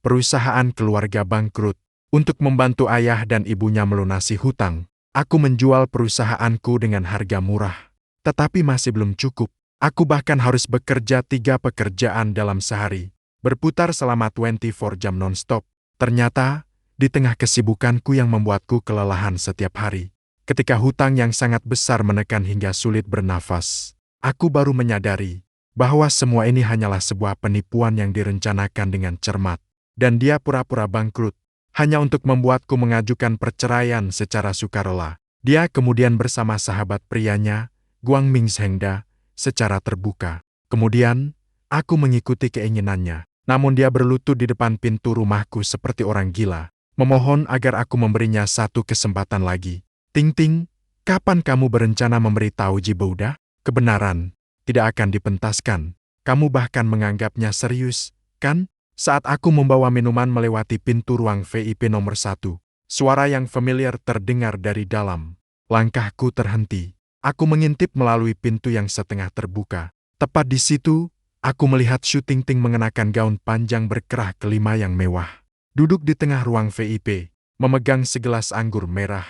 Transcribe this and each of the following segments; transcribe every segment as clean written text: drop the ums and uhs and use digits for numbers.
perusahaan keluarga bangkrut. Untuk membantu ayah dan ibunya melunasi hutang, aku menjual perusahaanku dengan harga murah. Tetapi masih belum cukup. Aku bahkan harus bekerja 3 pekerjaan dalam sehari, berputar selama 24 jam non-stop. Ternyata, di tengah kesibukanku yang membuatku kelelahan setiap hari, ketika hutang yang sangat besar menekan hingga sulit bernafas, aku baru menyadari bahwa semua ini hanyalah sebuah penipuan yang direncanakan dengan cermat, dan dia pura-pura bangkrut hanya untuk membuatku mengajukan perceraian secara sukarela. Dia kemudian bersama sahabat prianya, Guang Mingshengda, secara terbuka. Kemudian, aku mengikuti keinginannya, namun dia berlutut di depan pintu rumahku seperti orang gila, memohon agar aku memberinya 1 kesempatan lagi. Ting-ting, kapan kamu berencana memberitahu Jibouda? Kebenaran tidak akan dipentaskan. Kamu bahkan menganggapnya serius, kan? Saat aku membawa minuman melewati pintu ruang VIP nomor 1, suara yang familiar terdengar dari dalam. Langkahku terhenti. Aku mengintip melalui pintu yang setengah terbuka. Tepat di situ, aku melihat Shu Tingting mengenakan gaun panjang berkerah kelima yang mewah. Duduk di tengah ruang VIP, memegang segelas anggur merah.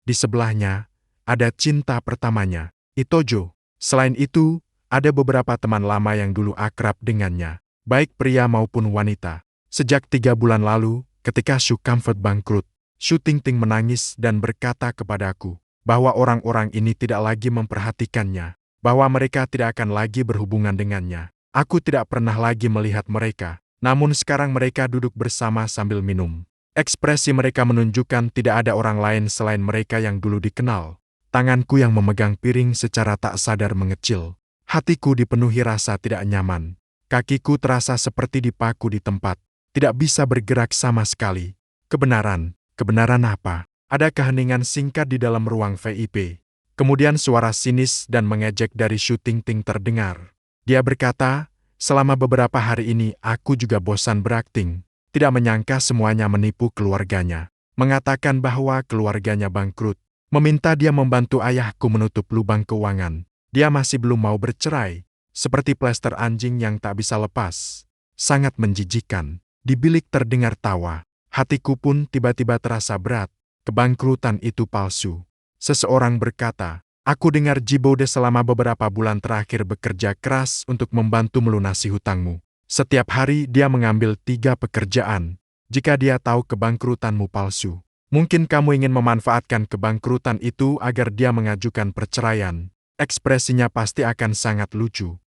Di sebelahnya, ada cinta pertamanya, Itojo. Selain itu, ada beberapa teman lama yang dulu akrab dengannya, baik pria maupun wanita. Sejak 3 bulan lalu, ketika Shu Comfort bangkrut, Shu Tingting menangis dan berkata kepadaku bahwa orang-orang ini tidak lagi memperhatikannya, bahwa mereka tidak akan lagi berhubungan dengannya. Aku tidak pernah lagi melihat mereka, namun sekarang mereka duduk bersama sambil minum. Ekspresi mereka menunjukkan tidak ada orang lain selain mereka yang dulu dikenal. Tanganku yang memegang piring secara tak sadar mengecil. Hatiku dipenuhi rasa tidak nyaman. Kakiku terasa seperti dipaku di tempat, tidak bisa bergerak sama sekali. Kebenaran apa? Ada keheningan singkat di dalam ruang VIP. Kemudian suara sinis dan mengejek dari Shu Tingting terdengar. Dia berkata, selama beberapa hari ini aku juga bosan berakting. Tidak menyangka semuanya menipu keluarganya. Mengatakan bahwa keluarganya bangkrut. Meminta dia membantu ayahku menutup lubang keuangan. Dia masih belum mau bercerai. Seperti plester anjing yang tak bisa lepas. Sangat menjijikkan. Di bilik terdengar tawa. Hatiku pun tiba-tiba terasa berat. Kebangkrutan itu palsu. Seseorang berkata, aku dengar Jibouda selama beberapa bulan terakhir bekerja keras untuk membantu melunasi hutangmu. Setiap hari dia mengambil 3 pekerjaan. Jika dia tahu kebangkrutanmu palsu, mungkin kamu ingin memanfaatkan kebangkrutan itu agar dia mengajukan perceraian. Ekspresinya pasti akan sangat lucu.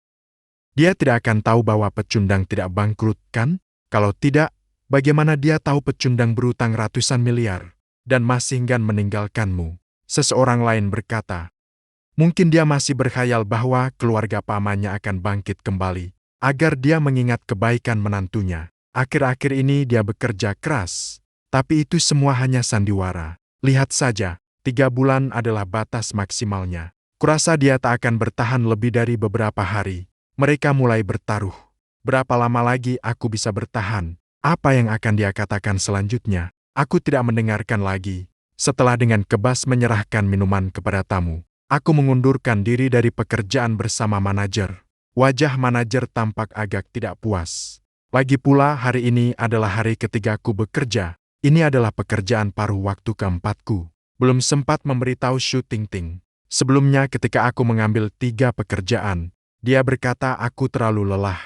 Dia tidak akan tahu bahwa pecundang tidak bangkrut, kan? Kalau tidak, bagaimana dia tahu pecundang berutang ratusan miliar dan masih enggan meninggalkanmu? Seseorang lain berkata, mungkin dia masih berkhayal bahwa keluarga pamannya akan bangkit kembali, agar dia mengingat kebaikan menantunya. Akhir-akhir ini dia bekerja keras, tapi itu semua hanya sandiwara. Lihat saja, 3 bulan adalah batas maksimalnya. Kurasa dia tak akan bertahan lebih dari beberapa hari. Mereka mulai bertaruh. Berapa lama lagi aku bisa bertahan? Apa yang akan dia katakan selanjutnya? Aku tidak mendengarkan lagi. Setelah dengan kebas menyerahkan minuman kepada tamu, aku mengundurkan diri dari pekerjaan bersama manajer. Wajah manajer tampak agak tidak puas. Lagi pula hari ini adalah hari ketigaku bekerja. Ini adalah pekerjaan paruh waktu keempatku. Belum sempat memberitahu Shu Tingting. Sebelumnya ketika aku mengambil 3 pekerjaan, dia berkata aku terlalu lelah.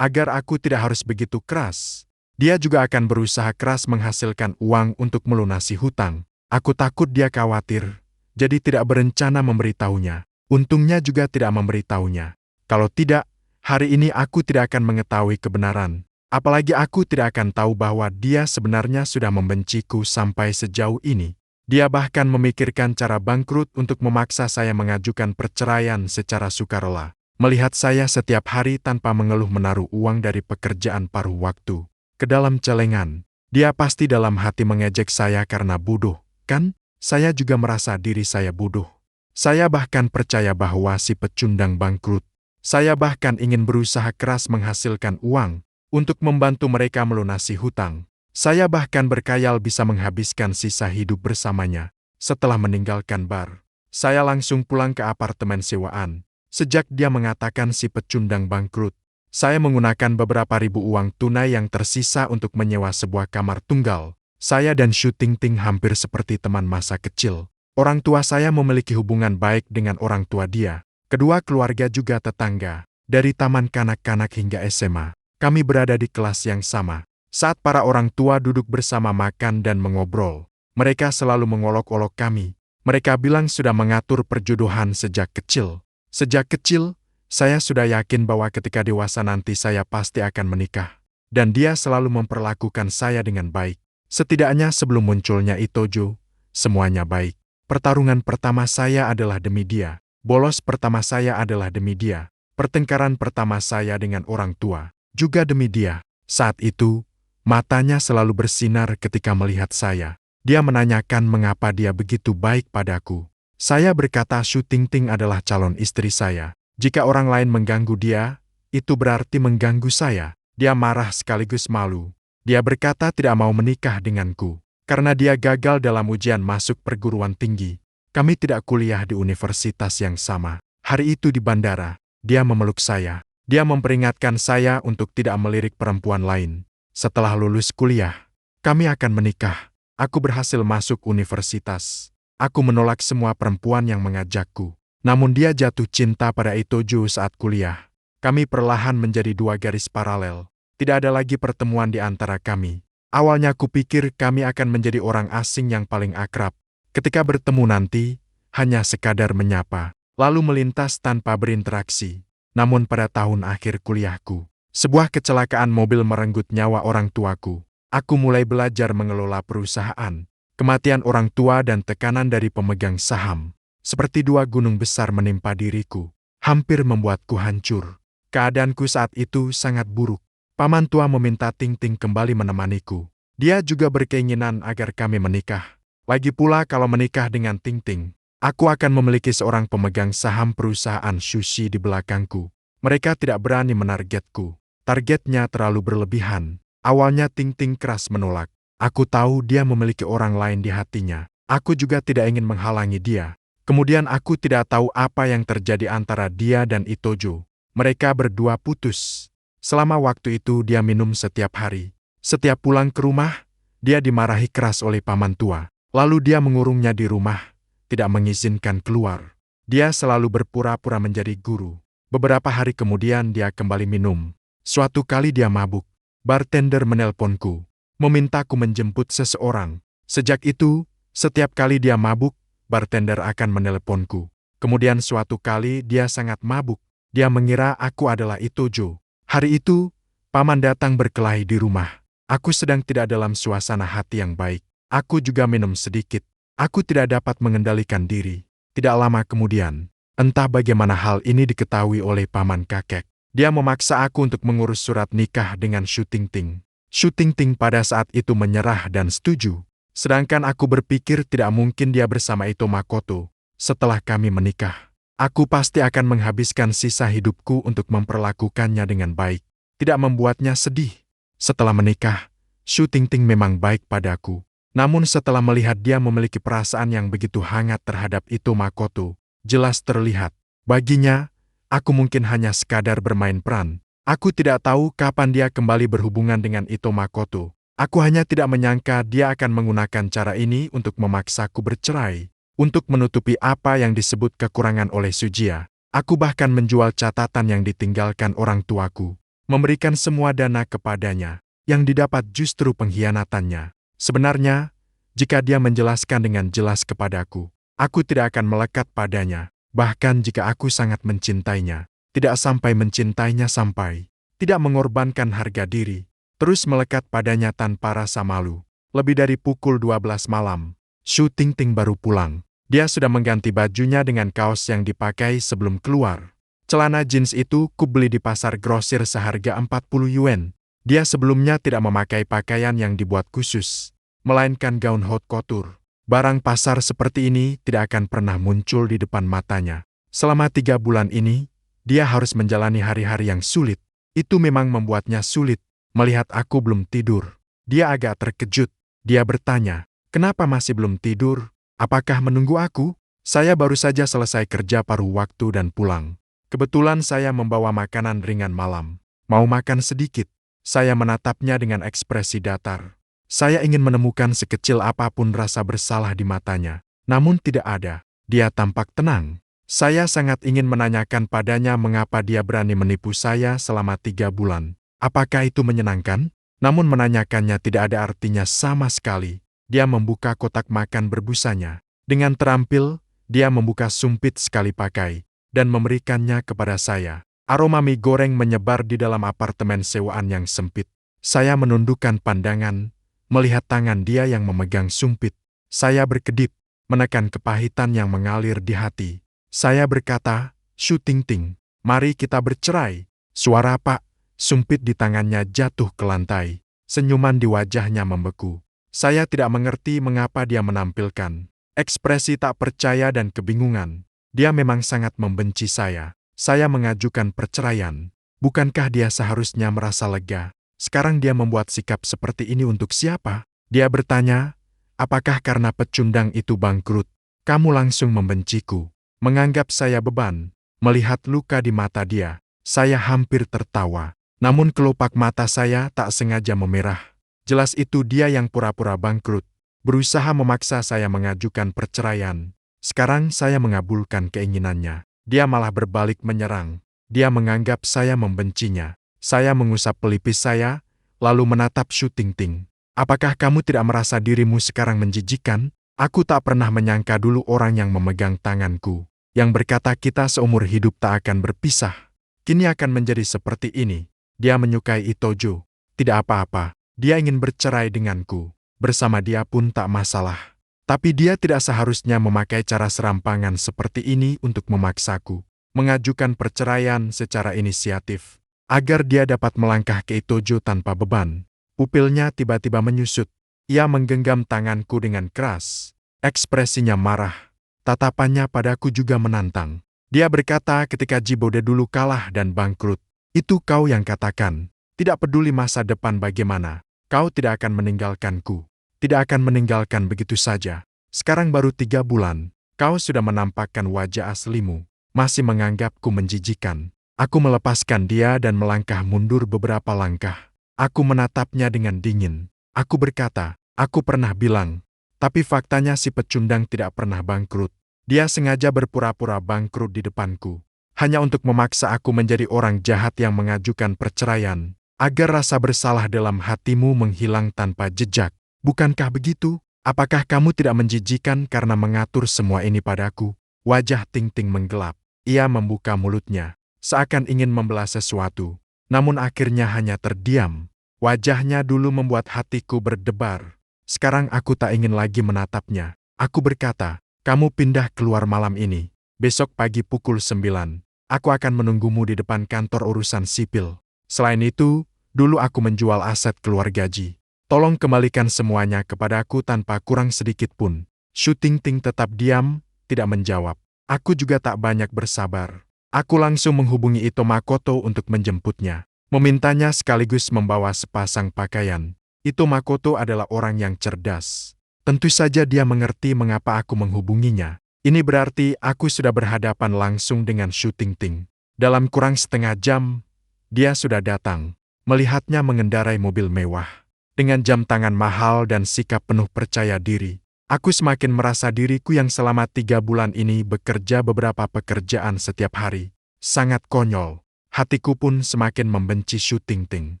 Agar aku tidak harus begitu keras. Dia juga akan berusaha keras menghasilkan uang untuk melunasi hutang. Aku takut dia khawatir, jadi tidak berencana memberitahunya. Untungnya juga tidak memberitahunya. Kalau tidak, hari ini aku tidak akan mengetahui kebenaran. Apalagi aku tidak akan tahu bahwa dia sebenarnya sudah membenciku sampai sejauh ini. Dia bahkan memikirkan cara bangkrut untuk memaksa saya mengajukan perceraian secara sukarela. Melihat saya setiap hari tanpa mengeluh menaruh uang dari pekerjaan paruh waktu ke dalam celengan. Dia pasti dalam hati mengejek saya karena bodoh, kan? Saya juga merasa diri saya bodoh. Saya bahkan percaya bahwa si pecundang bangkrut. Saya bahkan ingin berusaha keras menghasilkan uang untuk membantu mereka melunasi hutang. Saya bahkan berkhayal bisa menghabiskan sisa hidup bersamanya. Setelah meninggalkan bar, saya langsung pulang ke apartemen sewaan. Sejak dia mengatakan si pecundang bangkrut, Saya menggunakan beberapa ribu uang tunai yang tersisa untuk menyewa sebuah kamar tunggal. Saya dan Shu Tingting hampir seperti teman masa kecil. Orang tua saya memiliki hubungan baik dengan orang tua dia. Kedua keluarga juga tetangga. Dari taman kanak-kanak hingga SMA, kami berada di kelas yang sama. Saat para orang tua duduk bersama makan dan mengobrol, mereka selalu mengolok-olok kami. Mereka bilang sudah mengatur perjodohan sejak kecil. Sejak kecil, saya sudah yakin bahwa ketika dewasa nanti saya pasti akan menikah. Dan dia selalu memperlakukan saya dengan baik. Setidaknya sebelum munculnya Itojo, semuanya baik. Pertarungan pertama saya adalah demi dia. Bolos pertama saya adalah demi dia. Pertengkaran pertama saya dengan orang tua, juga demi dia. Saat itu, matanya selalu bersinar ketika melihat saya. Dia menanyakan mengapa dia begitu baik padaku. Saya berkata Shu Tingting adalah calon istri saya. Jika orang lain mengganggu dia, itu berarti mengganggu saya. Dia marah sekaligus malu. Dia berkata tidak mau menikah denganku, karena dia gagal dalam ujian masuk perguruan tinggi. Kami tidak kuliah di universitas yang sama. Hari itu di bandara, dia memeluk saya. Dia memperingatkan saya untuk tidak melirik perempuan lain. Setelah lulus kuliah, kami akan menikah. Aku berhasil masuk universitas. Aku menolak semua perempuan yang mengajakku. Namun dia jatuh cinta pada Itojo saat kuliah. Kami perlahan menjadi dua garis paralel. Tidak ada lagi pertemuan di antara kami. Awalnya kupikir kami akan menjadi orang asing yang paling akrab. Ketika bertemu nanti, hanya sekadar menyapa, lalu melintas tanpa berinteraksi. Namun pada tahun akhir kuliahku, sebuah kecelakaan mobil merenggut nyawa orang tuaku. Aku mulai belajar mengelola perusahaan. Kematian orang tua dan tekanan dari pemegang saham, seperti dua gunung besar menimpa diriku, hampir membuatku hancur. Keadaanku saat itu sangat buruk. Paman tua meminta Tingting kembali menemaniku. Dia juga berkeinginan agar kami menikah. Lagi pula kalau menikah dengan Tingting, aku akan memiliki seorang pemegang saham perusahaan sushi di belakangku. Mereka tidak berani menargetku. Targetnya terlalu berlebihan. Awalnya Tingting keras menolak. Aku tahu dia memiliki orang lain di hatinya. Aku juga tidak ingin menghalangi dia. Kemudian aku tidak tahu apa yang terjadi antara dia dan Itojo. Mereka berdua putus. Selama waktu itu dia minum setiap hari. Setiap pulang ke rumah, dia dimarahi keras oleh paman tua. Lalu dia mengurungnya di rumah, tidak mengizinkan keluar. Dia selalu berpura-pura menjadi guru. Beberapa hari kemudian dia kembali minum. Suatu kali dia mabuk. Bartender menelponku, memintaku menjemput seseorang. Sejak itu, setiap kali dia mabuk, bartender akan menelponku. Kemudian suatu kali dia sangat mabuk. Dia mengira aku adalah Itojo. Hari itu, paman datang berkelahi di rumah. Aku sedang tidak dalam suasana hati yang baik. Aku juga minum sedikit. Aku tidak dapat mengendalikan diri. Tidak lama kemudian, entah bagaimana hal ini diketahui oleh paman kakek. Dia memaksa aku untuk mengurus surat nikah dengan Shu Tingting. Shu Tingting pada saat itu menyerah dan setuju. Sedangkan aku berpikir tidak mungkin dia bersama Ito Makoto. Setelah kami menikah, aku pasti akan menghabiskan sisa hidupku untuk memperlakukannya dengan baik. Tidak membuatnya sedih. Setelah menikah, Shu Tingting memang baik padaku. Namun setelah melihat dia memiliki perasaan yang begitu hangat terhadap Ito Makoto, jelas terlihat. Baginya, aku mungkin hanya sekadar bermain peran. Aku tidak tahu kapan dia kembali berhubungan dengan Ito Makoto. Aku hanya tidak menyangka dia akan menggunakan cara ini untuk memaksaku bercerai. Untuk menutupi apa yang disebut kekurangan oleh Sujia, aku bahkan menjual catatan yang ditinggalkan orang tuaku. Memberikan semua dana kepadanya. Yang didapat justru pengkhianatannya. Sebenarnya, jika dia menjelaskan dengan jelas kepadaku, aku tidak akan melekat padanya. Bahkan jika aku sangat mencintainya, tidak sampai mencintainya sampai tidak mengorbankan harga diri, terus melekat padanya tanpa rasa malu. Lebih dari pukul 12 malam, Shu Tingting baru pulang. Dia sudah mengganti bajunya dengan kaos yang dipakai sebelum keluar. Celana jeans itu kubeli di pasar grosir seharga 40 yuan. Dia sebelumnya tidak memakai pakaian yang dibuat khusus, melainkan gaun haute couture. Barang pasar seperti ini tidak akan pernah muncul di depan matanya. Selama 3 bulan ini, dia harus menjalani hari-hari yang sulit. Itu memang membuatnya sulit. Melihat aku belum tidur, dia agak terkejut. Dia bertanya, "Kenapa masih belum tidur? Apakah menunggu aku?" Saya baru saja selesai kerja paruh waktu dan pulang. Kebetulan saya membawa makanan ringan malam. Mau makan sedikit? Saya menatapnya dengan ekspresi datar. Saya ingin menemukan sekecil apapun rasa bersalah di matanya. Namun tidak ada. Dia tampak tenang. Saya sangat ingin menanyakan padanya mengapa dia berani menipu saya selama 3 bulan. Apakah itu menyenangkan? Namun menanyakannya tidak ada artinya sama sekali. Dia membuka kotak makan berbusanya. Dengan terampil, dia membuka sumpit sekali pakai dan memberikannya kepada saya. Aroma mie goreng menyebar di dalam apartemen sewaan yang sempit. Saya menundukkan pandangan, melihat tangan dia yang memegang sumpit. Saya berkedip, menekan kepahitan yang mengalir di hati. Saya berkata, "Shu Tingting, mari kita bercerai." Suara Pak, sumpit di tangannya jatuh ke lantai. Senyuman di wajahnya membeku. Saya tidak mengerti mengapa dia menampilkan ekspresi tak percaya dan kebingungan. Dia memang sangat membenci saya. Saya mengajukan perceraian. Bukankah dia seharusnya merasa lega? Sekarang dia membuat sikap seperti ini untuk siapa? Dia bertanya, apakah karena pecundang itu bangkrut? Kamu langsung membenciku. Menganggap saya beban. Melihat luka di mata dia, saya hampir tertawa. Namun kelopak mata saya tak sengaja memerah. Jelas itu dia yang pura-pura bangkrut. Berusaha memaksa saya mengajukan perceraian. Sekarang saya mengabulkan keinginannya. Dia malah berbalik menyerang. Dia menganggap saya membencinya. Saya mengusap pelipis saya, lalu menatap Shu Tingting. Apakah kamu tidak merasa dirimu sekarang menjijikan? Aku tak pernah menyangka dulu orang yang memegang tanganku, yang berkata kita seumur hidup tak akan berpisah, kini akan menjadi seperti ini. Dia menyukai Itojo. Tidak apa-apa, dia ingin bercerai denganku. Bersama dia pun tak masalah. Tapi dia tidak seharusnya memakai cara serampangan seperti ini untuk memaksaku mengajukan perceraian secara inisiatif, agar dia dapat melangkah ke Itojo tanpa beban. Pupilnya tiba-tiba menyusut. Ia menggenggam tanganku dengan keras. Ekspresinya marah. Tatapannya padaku juga menantang. Dia berkata ketika Jibode dulu kalah dan bangkrut, itu kau yang katakan, tidak peduli masa depan bagaimana, kau tidak akan meninggalkanku. Tidak akan meninggalkan begitu saja. Sekarang baru 3 bulan, kau sudah menampakkan wajah aslimu. Masih menganggapku menjijikan. Aku melepaskan dia dan melangkah mundur beberapa langkah. Aku menatapnya dengan dingin. Aku berkata, aku pernah bilang, tapi faktanya si pecundang tidak pernah bangkrut. Dia sengaja berpura-pura bangkrut di depanku. Hanya untuk memaksa aku menjadi orang jahat yang mengajukan perceraian, agar rasa bersalah dalam hatimu menghilang tanpa jejak. Bukankah begitu? Apakah kamu tidak menjijikan karena mengatur semua ini padaku? Wajah Tingting menggelap. Ia membuka mulutnya, seakan ingin membelah sesuatu. Namun akhirnya hanya terdiam. Wajahnya dulu membuat hatiku berdebar. Sekarang aku tak ingin lagi menatapnya. Aku berkata, kamu pindah keluar malam ini. Besok pagi pukul 9. Aku akan menunggumu di depan kantor urusan sipil. Selain itu, dulu aku menjual aset keluar gaji. Tolong kembalikan semuanya kepadaku tanpa kurang sedikit pun. Shu Tingting tetap diam, tidak menjawab. Aku juga tak banyak bersabar. Aku langsung menghubungi Ito Makoto untuk menjemputnya. Memintanya sekaligus membawa sepasang pakaian. Ito Makoto adalah orang yang cerdas. Tentu saja dia mengerti mengapa aku menghubunginya. Ini berarti aku sudah berhadapan langsung dengan Shu Tingting. Dalam kurang setengah jam, dia sudah datang. Melihatnya mengendarai mobil mewah. Dengan jam tangan mahal dan sikap penuh percaya diri, aku semakin merasa diriku yang selama 3 bulan ini bekerja beberapa pekerjaan setiap hari. Sangat konyol. Hatiku pun semakin membenci Shu Tingting.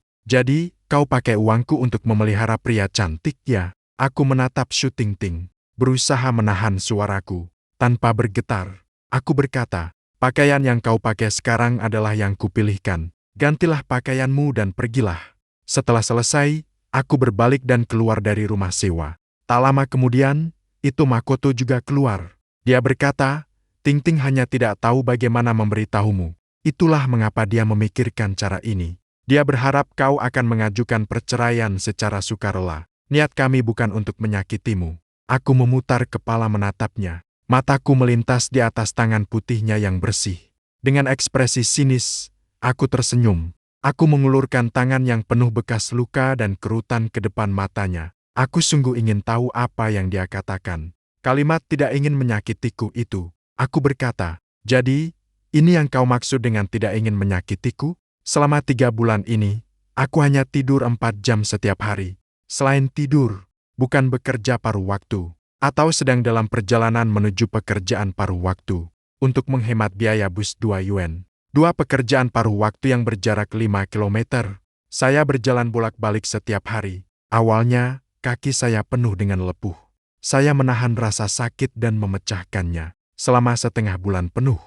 Jadi, kau pakai uangku untuk memelihara pria cantik ya? Aku menatap Shu Tingting, berusaha menahan suaraku. Tanpa bergetar, aku berkata, pakaian yang kau pakai sekarang adalah yang kupilihkan. Gantilah pakaianmu dan pergilah. Setelah selesai, aku berbalik dan keluar dari rumah sewa. Tak lama kemudian, Ito Makoto juga keluar. Dia berkata, Tingting hanya tidak tahu bagaimana memberitahumu. Itulah mengapa dia memikirkan cara ini. Dia berharap kau akan mengajukan perceraian secara sukarela. Niat kami bukan untuk menyakitimu. Aku memutar kepala menatapnya. Mataku melintas di atas tangan putihnya yang bersih. Dengan ekspresi sinis, aku tersenyum. Aku mengulurkan tangan yang penuh bekas luka dan kerutan ke depan matanya. Aku sungguh ingin tahu apa yang dia katakan. Kalimat tidak ingin menyakitiku itu. Aku berkata, jadi, ini yang kau maksud dengan tidak ingin menyakitiku? Selama 3 bulan ini, aku hanya tidur 4 jam setiap hari. Selain tidur, bukan bekerja paruh waktu, atau sedang dalam perjalanan menuju pekerjaan paruh waktu. Untuk menghemat biaya bus 2 yuan. 2 pekerjaan paruh waktu yang berjarak 5 kilometer. Saya berjalan bolak-balik setiap hari. Awalnya, kaki saya penuh dengan lepuh. Saya menahan rasa sakit dan memecahkannya. Selama setengah bulan penuh,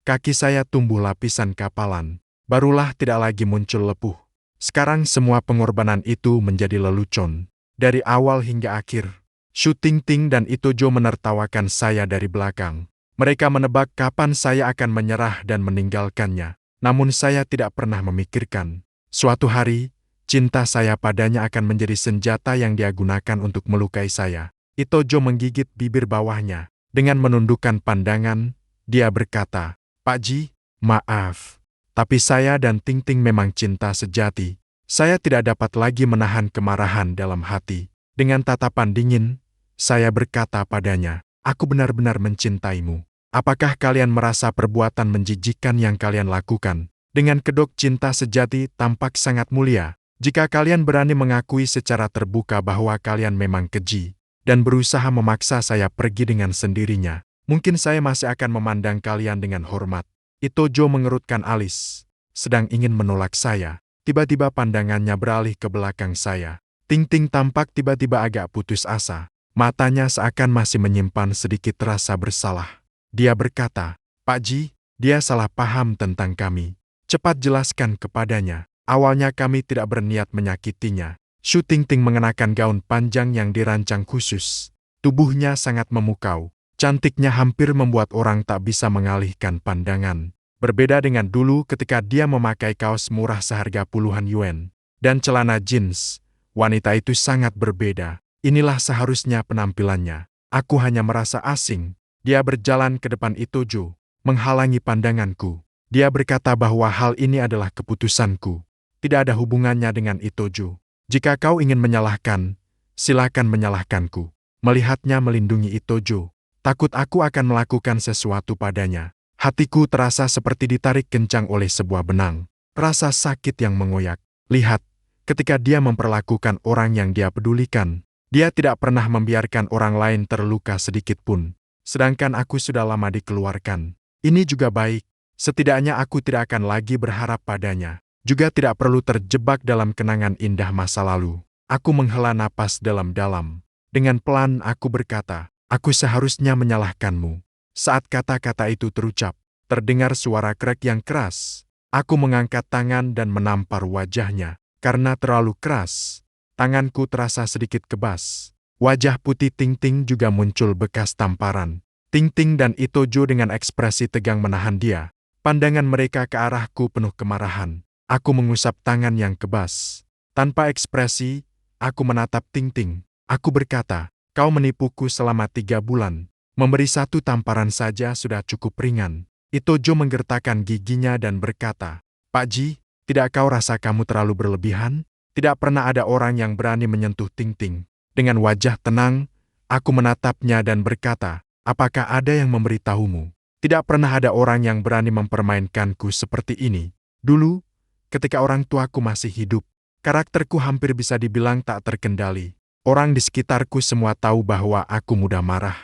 kaki saya tumbuh lapisan kapalan. Barulah tidak lagi muncul lepuh. Sekarang semua pengorbanan itu menjadi lelucon. Dari awal hingga akhir, Shu Tingting dan Itojo menertawakan saya dari belakang. Mereka menebak kapan saya akan menyerah dan meninggalkannya. Namun saya tidak pernah memikirkan. Suatu hari, cinta saya padanya akan menjadi senjata yang dia gunakan untuk melukai saya. Itojo menggigit bibir bawahnya. Dengan menundukkan pandangan, dia berkata, "Pak Ji, maaf. Tapi saya dan Tingting memang cinta sejati." Saya tidak dapat lagi menahan kemarahan dalam hati. Dengan tatapan dingin, saya berkata padanya, "Aku benar-benar mencintaimu. Apakah kalian merasa perbuatan menjijikkan yang kalian lakukan? Dengan kedok cinta sejati tampak sangat mulia. Jika kalian berani mengakui secara terbuka bahwa kalian memang keji, dan berusaha memaksa saya pergi dengan sendirinya, mungkin saya masih akan memandang kalian dengan hormat." Itojo mengerutkan alis, sedang ingin menolak saya. Tiba-tiba pandangannya beralih ke belakang saya. Tingting tampak tiba-tiba agak putus asa. Matanya seakan masih menyimpan sedikit rasa bersalah. Dia berkata, "Pak Ji, dia salah paham tentang kami. Cepat jelaskan kepadanya. Awalnya kami tidak berniat menyakitinya." Shu Tingting mengenakan gaun panjang yang dirancang khusus. Tubuhnya sangat memukau. Cantiknya hampir membuat orang tak bisa mengalihkan pandangan. Berbeda dengan dulu ketika dia memakai kaos murah seharga puluhan yuan dan celana jeans, wanita itu sangat berbeda. Inilah seharusnya penampilannya. Aku hanya merasa asing. Dia berjalan ke depan Itojo, menghalangi pandanganku. Dia berkata bahwa hal ini adalah keputusanku. Tidak ada hubungannya dengan Itojo. Jika kau ingin menyalahkan, silakan menyalahkanku. Melihatnya melindungi Itojo, takut aku akan melakukan sesuatu padanya. Hatiku terasa seperti ditarik kencang oleh sebuah benang. Rasa sakit yang mengoyak. Lihat, ketika dia memperlakukan orang yang dia pedulikan, dia tidak pernah membiarkan orang lain terluka sedikit pun. Sedangkan aku sudah lama dikeluarkan. Ini juga baik. Setidaknya aku tidak akan lagi berharap padanya. Juga tidak perlu terjebak dalam kenangan indah masa lalu. Aku menghela napas dalam-dalam. Dengan pelan aku berkata, "Aku seharusnya menyalahkanmu." Saat kata-kata itu terucap, terdengar suara krek yang keras. Aku mengangkat tangan dan menampar wajahnya. Karena terlalu keras, tanganku terasa sedikit kebas. Wajah putih Tingting juga muncul bekas tamparan. Tingting dan Itojo dengan ekspresi tegang menahan dia. Pandangan mereka ke arahku penuh kemarahan. Aku mengusap tangan yang kebas. Tanpa ekspresi, aku menatap Tingting. Aku berkata, "Kau menipuku selama 3 bulan. Memberi 1 tamparan saja sudah cukup ringan." Itojo menggertakkan giginya dan berkata, "Pak Ji, tidak kau rasa kamu terlalu berlebihan? Tidak pernah ada orang yang berani menyentuh Tingting." Dengan wajah tenang, aku menatapnya dan berkata, "Apakah ada yang memberitahumu? Tidak pernah ada orang yang berani mempermainkanku seperti ini. Dulu, ketika orang tuaku masih hidup, karakterku hampir bisa dibilang tak terkendali. Orang di sekitarku semua tahu bahwa aku mudah marah.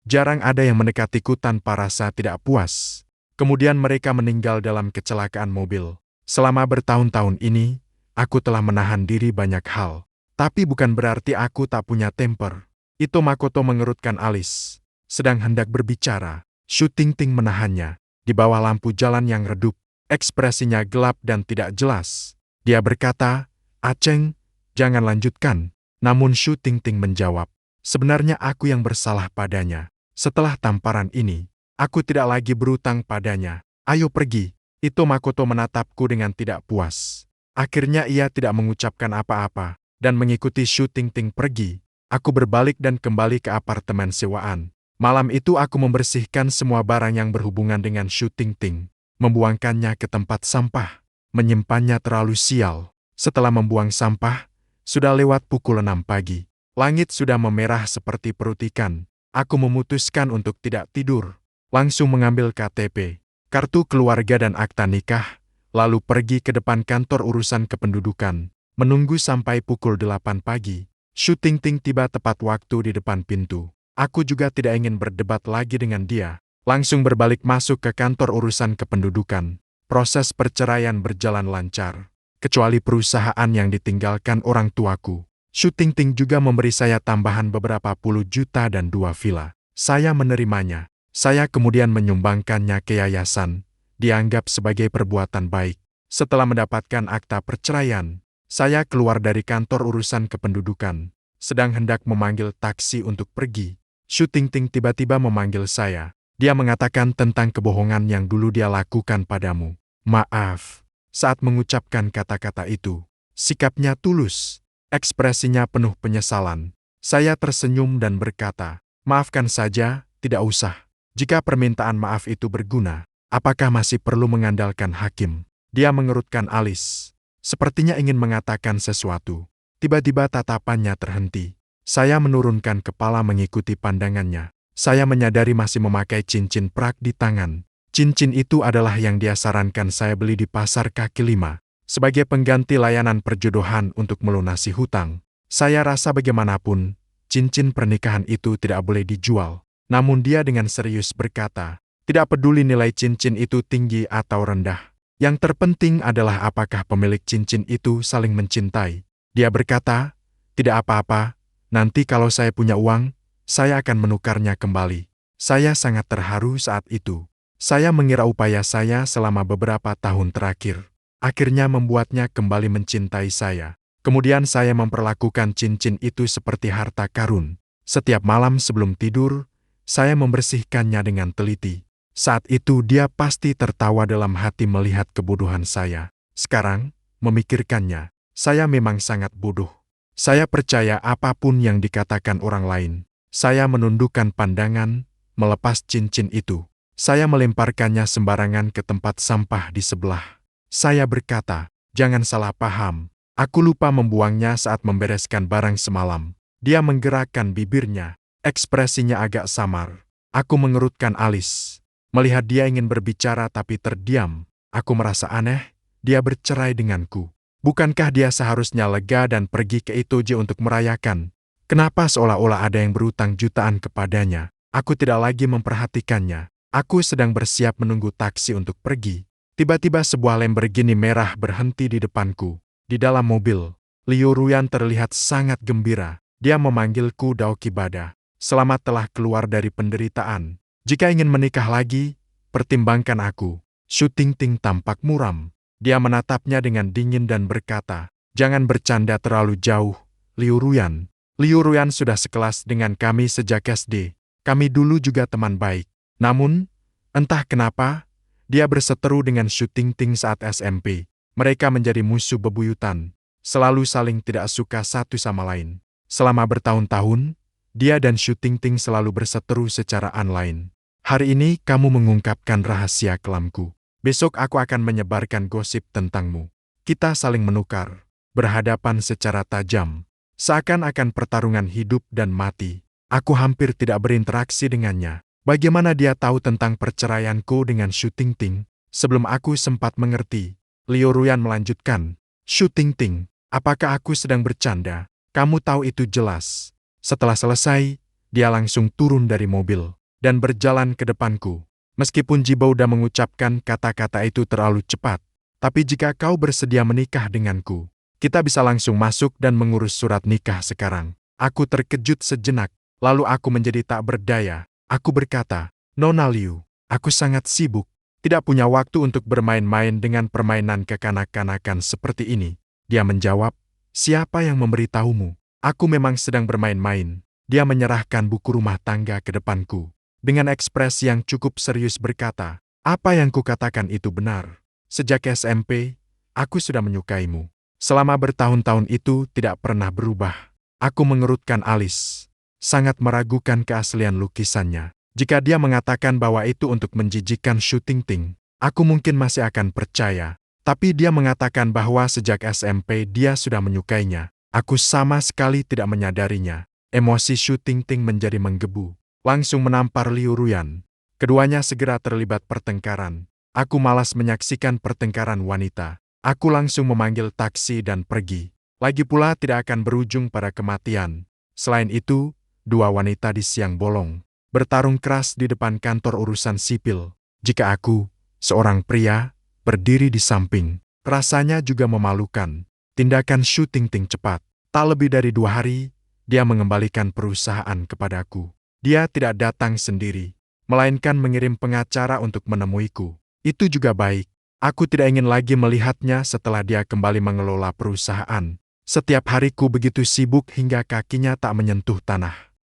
Jarang ada yang mendekatiku tanpa rasa tidak puas. Kemudian mereka meninggal dalam kecelakaan mobil. Selama bertahun-tahun ini, aku telah menahan diri banyak hal. Tapi bukan berarti aku tak punya temper." Ito Makoto mengerutkan alis. Sedang hendak berbicara, Shu Tingting menahannya. Di bawah lampu jalan yang redup, ekspresinya gelap dan tidak jelas. Dia berkata, "Aceng, jangan lanjutkan." Namun Shu Tingting menjawab, "Sebenarnya aku yang bersalah padanya. Setelah tamparan ini, aku tidak lagi berutang padanya. Ayo pergi." Ito Makoto menatapku dengan tidak puas. Akhirnya ia tidak mengucapkan apa-apa dan mengikuti Shu Tingting pergi. Aku berbalik dan kembali ke apartemen sewaan. Malam itu aku membersihkan semua barang yang berhubungan dengan Shu Tingting, membuangkannya ke tempat sampah, menyimpannya terlalu sial. Setelah membuang sampah, sudah lewat pukul 6 pagi. Langit sudah memerah seperti perut ikan. Aku memutuskan untuk tidak tidur. Langsung mengambil KTP, kartu keluarga dan akta nikah, lalu pergi ke depan kantor urusan kependudukan, menunggu sampai pukul 8 pagi. Shu Tingting tiba tepat waktu di depan pintu. Aku juga tidak ingin berdebat lagi dengan dia. Langsung berbalik masuk ke kantor urusan kependudukan. Proses perceraian berjalan lancar. Kecuali perusahaan yang ditinggalkan orang tuaku. Shu Tingting juga memberi saya tambahan beberapa puluh juta dan 2 villa. Saya menerimanya. Saya kemudian menyumbangkannya ke yayasan. Dianggap sebagai perbuatan baik. Setelah mendapatkan akta perceraian, saya keluar dari kantor urusan kependudukan. Sedang hendak memanggil taksi untuk pergi. Shu Tingting tiba-tiba memanggil saya. Dia mengatakan tentang kebohongan yang dulu dia lakukan padamu. Maaf. Saat mengucapkan kata-kata itu, sikapnya tulus. Ekspresinya penuh penyesalan. Saya tersenyum dan berkata, maafkan saja, tidak usah. Jika permintaan maaf itu berguna, apakah masih perlu mengandalkan hakim? Dia mengerutkan alis. Sepertinya ingin mengatakan sesuatu. Tiba-tiba tatapannya terhenti. Saya menurunkan kepala mengikuti pandangannya. Saya menyadari masih memakai cincin perak di tangan. Cincin itu adalah yang dia sarankan saya beli di pasar kaki lima. Sebagai pengganti layanan perjodohan untuk melunasi hutang. Saya rasa bagaimanapun, cincin pernikahan itu tidak boleh dijual. Namun dia dengan serius berkata, tidak peduli nilai cincin itu tinggi atau rendah. Yang terpenting adalah apakah pemilik cincin itu saling mencintai. Dia berkata, tidak apa-apa, nanti kalau saya punya uang, saya akan menukarnya kembali. Saya sangat terharu saat itu. Saya mengira upaya saya selama beberapa tahun terakhir akhirnya membuatnya kembali mencintai saya. Kemudian saya memperlakukan cincin itu seperti harta karun. Setiap malam sebelum tidur, saya membersihkannya dengan teliti. Saat itu dia pasti tertawa dalam hati melihat kebodohan saya. Sekarang, memikirkannya, saya memang sangat bodoh. Saya percaya apapun yang dikatakan orang lain. Saya menundukkan pandangan, melepas cincin itu. Saya melemparkannya sembarangan ke tempat sampah di sebelah. Saya berkata, jangan salah paham. Aku lupa membuangnya saat membereskan barang semalam. Dia menggerakkan bibirnya. Ekspresinya agak samar. Aku mengerutkan alis. Melihat dia ingin berbicara tapi terdiam. Aku merasa aneh. Dia bercerai denganku. Bukankah dia seharusnya lega dan pergi ke Itoje untuk merayakan? Kenapa seolah-olah ada yang berutang jutaan kepadanya? Aku tidak lagi memperhatikannya. Aku sedang bersiap menunggu taksi untuk pergi. Tiba-tiba sebuah Lamborghini merah berhenti di depanku. Di dalam mobil, Liu Ruyan terlihat sangat gembira. Dia memanggilku Daoki Bada. Selamat telah keluar dari penderitaan. Jika ingin menikah lagi, pertimbangkan aku. Shu Tingting tampak muram. Dia menatapnya dengan dingin dan berkata, jangan bercanda terlalu jauh, Liu Ruyan. Liu Ruyan sudah sekelas dengan kami sejak SD. Kami dulu juga teman baik. Namun, entah kenapa, dia berseteru dengan Shu Tingting saat SMP. Mereka menjadi musuh bebuyutan, selalu saling tidak suka satu sama lain. Selama bertahun-tahun, dia dan Shu Tingting selalu berseteru secara online. Hari ini kamu mengungkapkan rahasia kelamku. Besok aku akan menyebarkan gosip tentangmu. Kita saling menukar, berhadapan secara tajam. Seakan-akan pertarungan hidup dan mati. Aku hampir tidak berinteraksi dengannya. Bagaimana dia tahu tentang perceraianku dengan Shu Tingting? Sebelum aku sempat mengerti, Liu Ruyan melanjutkan, Shu Tingting, apakah aku sedang bercanda? Kamu tahu itu jelas. Setelah selesai, dia langsung turun dari mobil dan berjalan ke depanku. Meskipun Jibouda mengucapkan kata-kata itu terlalu cepat, tapi jika kau bersedia menikah denganku, kita bisa langsung masuk dan mengurus surat nikah sekarang. Aku terkejut sejenak, lalu aku menjadi tak berdaya. Aku berkata, Nona Liu, aku sangat sibuk, tidak punya waktu untuk bermain-main dengan permainan kekanak-kanakan seperti ini. Dia menjawab, siapa yang memberitahumu? Aku memang sedang bermain-main. Dia menyerahkan buku rumah tangga ke depanku. Dengan ekspresi yang cukup serius berkata, apa yang kukatakan itu benar. Sejak SMP, aku sudah menyukaimu. Selama bertahun-tahun itu tidak pernah berubah. Aku mengerutkan alis. Sangat meragukan keaslian lukisannya. Jika dia mengatakan bahwa itu untuk menjijikkan Shu Tingting, aku mungkin masih akan percaya. Tapi dia mengatakan bahwa sejak SMP dia sudah menyukainya. Aku sama sekali tidak menyadarinya. Emosi Shu Tingting menjadi menggebu. Langsung menampar Liu Ruyan. Keduanya segera terlibat pertengkaran. Aku malas menyaksikan pertengkaran wanita. Aku langsung memanggil taksi dan pergi. Lagi pula tidak akan berujung pada kematian. Selain itu, dua wanita di siang bolong bertarung keras di depan kantor urusan sipil. Jika aku, seorang pria, berdiri di samping, rasanya juga memalukan. Tindakan Shu Tingting cepat. Tak lebih dari 2 hari, dia mengembalikan perusahaan kepadaku. Dia tidak datang sendiri, melainkan mengirim pengacara untuk menemuiku. Itu juga baik. Aku tidak ingin lagi melihatnya setelah dia kembali mengelola perusahaan. Setiap hariku begitu sibuk hingga kakinya tak menyentuh tanah.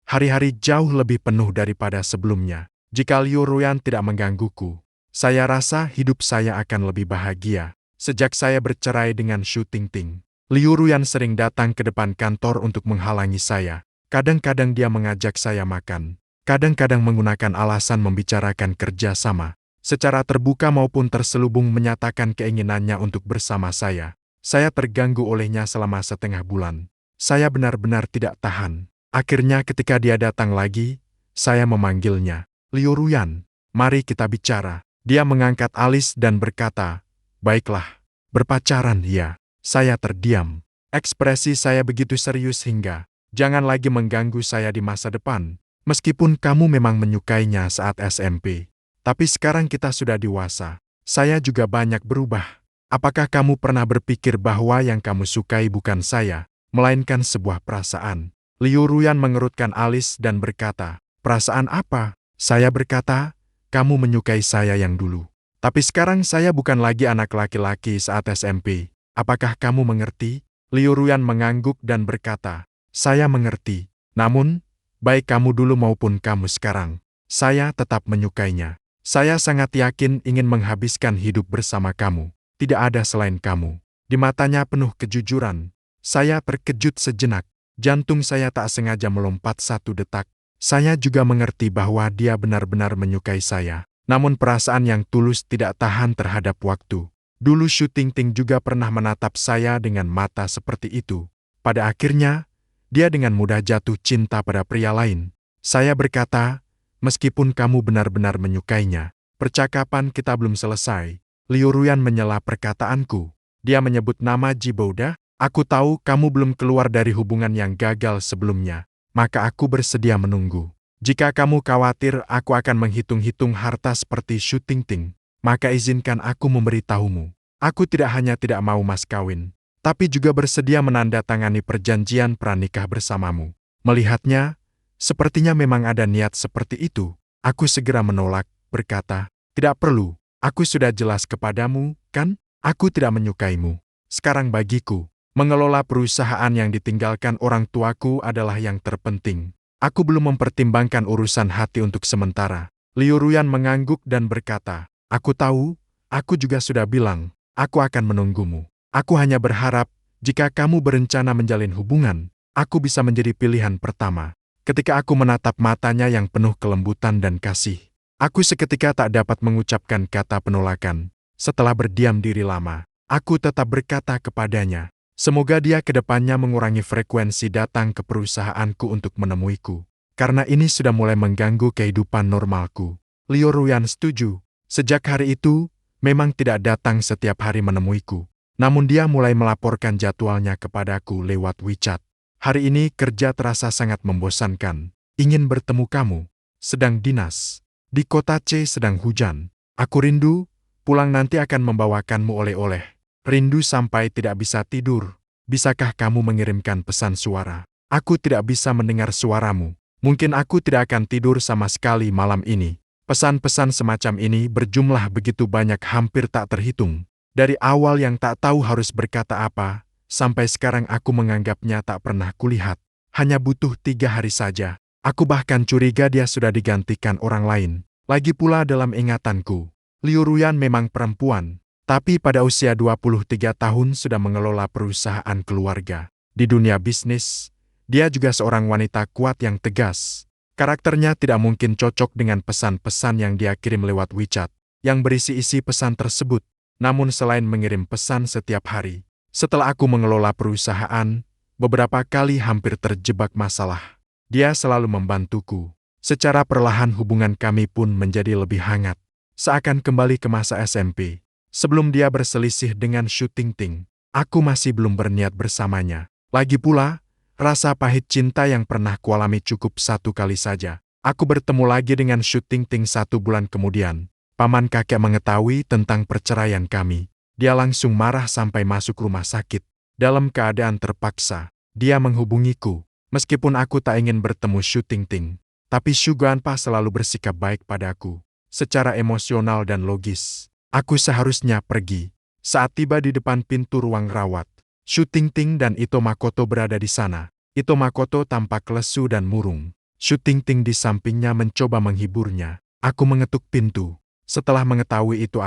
Hari-hari jauh lebih penuh daripada sebelumnya. Jika Liu Ruyan tidak menggangguku, saya rasa hidup saya akan lebih bahagia. Sejak saya bercerai dengan Shu Tingting, Liu Ruyan sering datang ke depan kantor untuk menghalangi saya. Kadang-kadang dia mengajak saya makan. Kadang-kadang menggunakan alasan membicarakan kerja sama. Secara terbuka maupun terselubung menyatakan keinginannya untuk bersama saya. Saya terganggu olehnya selama setengah bulan. Saya benar-benar tidak tahan. Akhirnya ketika dia datang lagi, saya memanggilnya. Liu Ruyan, mari kita bicara. Dia mengangkat alis dan berkata, baiklah, berpacaran ya. Saya terdiam. Ekspresi saya begitu serius hingga, jangan lagi mengganggu saya di masa depan. Meskipun kamu memang menyukainya saat SMP. Tapi sekarang kita sudah dewasa. Saya juga banyak berubah. Apakah kamu pernah berpikir bahwa yang kamu sukai bukan saya, melainkan sebuah perasaan? Liu Ruyan mengerutkan alis dan berkata, perasaan apa? Saya berkata, kamu menyukai saya yang dulu. Tapi sekarang saya bukan lagi anak laki-laki saat SMP. Apakah kamu mengerti? Liu Ruyan mengangguk dan berkata, saya mengerti. Namun, baik kamu dulu maupun kamu sekarang, saya tetap menyukainya. Saya sangat yakin ingin menghabiskan hidup bersama kamu. Tidak ada selain kamu. Di matanya penuh kejujuran. Saya terkejut sejenak. Jantung saya tak sengaja melompat 1 detak. Saya juga mengerti bahwa dia benar-benar menyukai saya. Namun perasaan yang tulus tidak tahan terhadap waktu. Dulu Shu Tingting juga pernah menatap saya dengan mata seperti itu. Pada akhirnya, dia dengan mudah jatuh cinta pada pria lain. Saya berkata, meskipun kamu benar-benar menyukainya, percakapan kita belum selesai. Liu Ruyan menyela perkataanku. Dia menyebut nama Ji Bouda. Aku tahu kamu belum keluar dari hubungan yang gagal sebelumnya. Maka aku bersedia menunggu. Jika kamu khawatir aku akan menghitung-hitung harta seperti Shu Tingting, maka izinkan aku memberitahumu. Aku tidak hanya tidak mau mas kawin, tapi juga bersedia menandatangani perjanjian pranikah bersamamu. Melihatnya, sepertinya memang ada niat seperti itu. Aku segera menolak, berkata, tidak perlu. Aku sudah jelas kepadamu, kan? Aku tidak menyukaimu. Sekarang bagiku, mengelola perusahaan yang ditinggalkan orang tuaku adalah yang terpenting. Aku belum mempertimbangkan urusan hati untuk sementara. Liu Ruyan mengangguk dan berkata, aku tahu, aku juga sudah bilang, aku akan menunggumu. Aku hanya berharap, jika kamu berencana menjalin hubungan, aku bisa menjadi pilihan pertama. Ketika aku menatap matanya yang penuh kelembutan dan kasih, aku seketika tak dapat mengucapkan kata penolakan. Setelah berdiam diri lama, aku tetap berkata kepadanya, semoga dia ke depannya mengurangi frekuensi datang ke perusahaanku untuk menemuiku. Karena ini sudah mulai mengganggu kehidupan normalku. Liu Ruyan setuju. Sejak hari itu, memang tidak datang setiap hari menemuiku. Namun dia mulai melaporkan jadwalnya kepadaku lewat WeChat. Hari ini kerja terasa sangat membosankan. Ingin bertemu kamu. Sedang dinas. Di kota C sedang hujan. Aku rindu, pulang nanti akan membawakanmu oleh-oleh. Rindu sampai tidak bisa tidur. Bisakah kamu mengirimkan pesan suara? Aku tidak bisa mendengar suaramu. Mungkin aku tidak akan tidur sama sekali malam ini. Pesan-pesan semacam ini berjumlah begitu banyak hampir tak terhitung. Dari awal yang tak tahu harus berkata apa, sampai sekarang aku menganggapnya tak pernah kulihat. Hanya butuh 3 hari saja. Aku bahkan curiga dia sudah digantikan orang lain. Lagi pula dalam ingatanku, Liu Ruyan memang perempuan, tapi pada usia 23 tahun sudah mengelola perusahaan keluarga. Di dunia bisnis, dia juga seorang wanita kuat yang tegas. Karakternya tidak mungkin cocok dengan pesan-pesan yang dia kirim lewat WeChat, yang berisi isi pesan tersebut. Namun selain mengirim pesan setiap hari, setelah aku mengelola perusahaan, beberapa kali hampir terjebak masalah. Dia selalu membantuku. Secara perlahan hubungan kami pun menjadi lebih hangat. seakan kembali ke masa SMP. Sebelum dia berselisih dengan Shu Tingting, aku masih belum berniat bersamanya. Lagi pula, rasa pahit cinta yang pernah kualami cukup satu kali saja. Aku bertemu lagi dengan Shu Tingting 1 bulan kemudian. Paman kakek mengetahui tentang perceraian kami. Dia langsung marah sampai masuk rumah sakit. Dalam keadaan terpaksa, dia menghubungiku. Meskipun aku tak ingin bertemu Shu Tingting, tapi Shu Guanpa selalu bersikap baik padaku. Secara emosional dan logis, aku seharusnya pergi. Saat tiba di depan pintu ruang rawat, Shu Tingting dan Ito Makoto berada di sana. Ito Makoto tampak lesu dan murung. Shu Tingting di sampingnya mencoba menghiburnya. Aku mengetuk pintu. Setelah mengetahui itu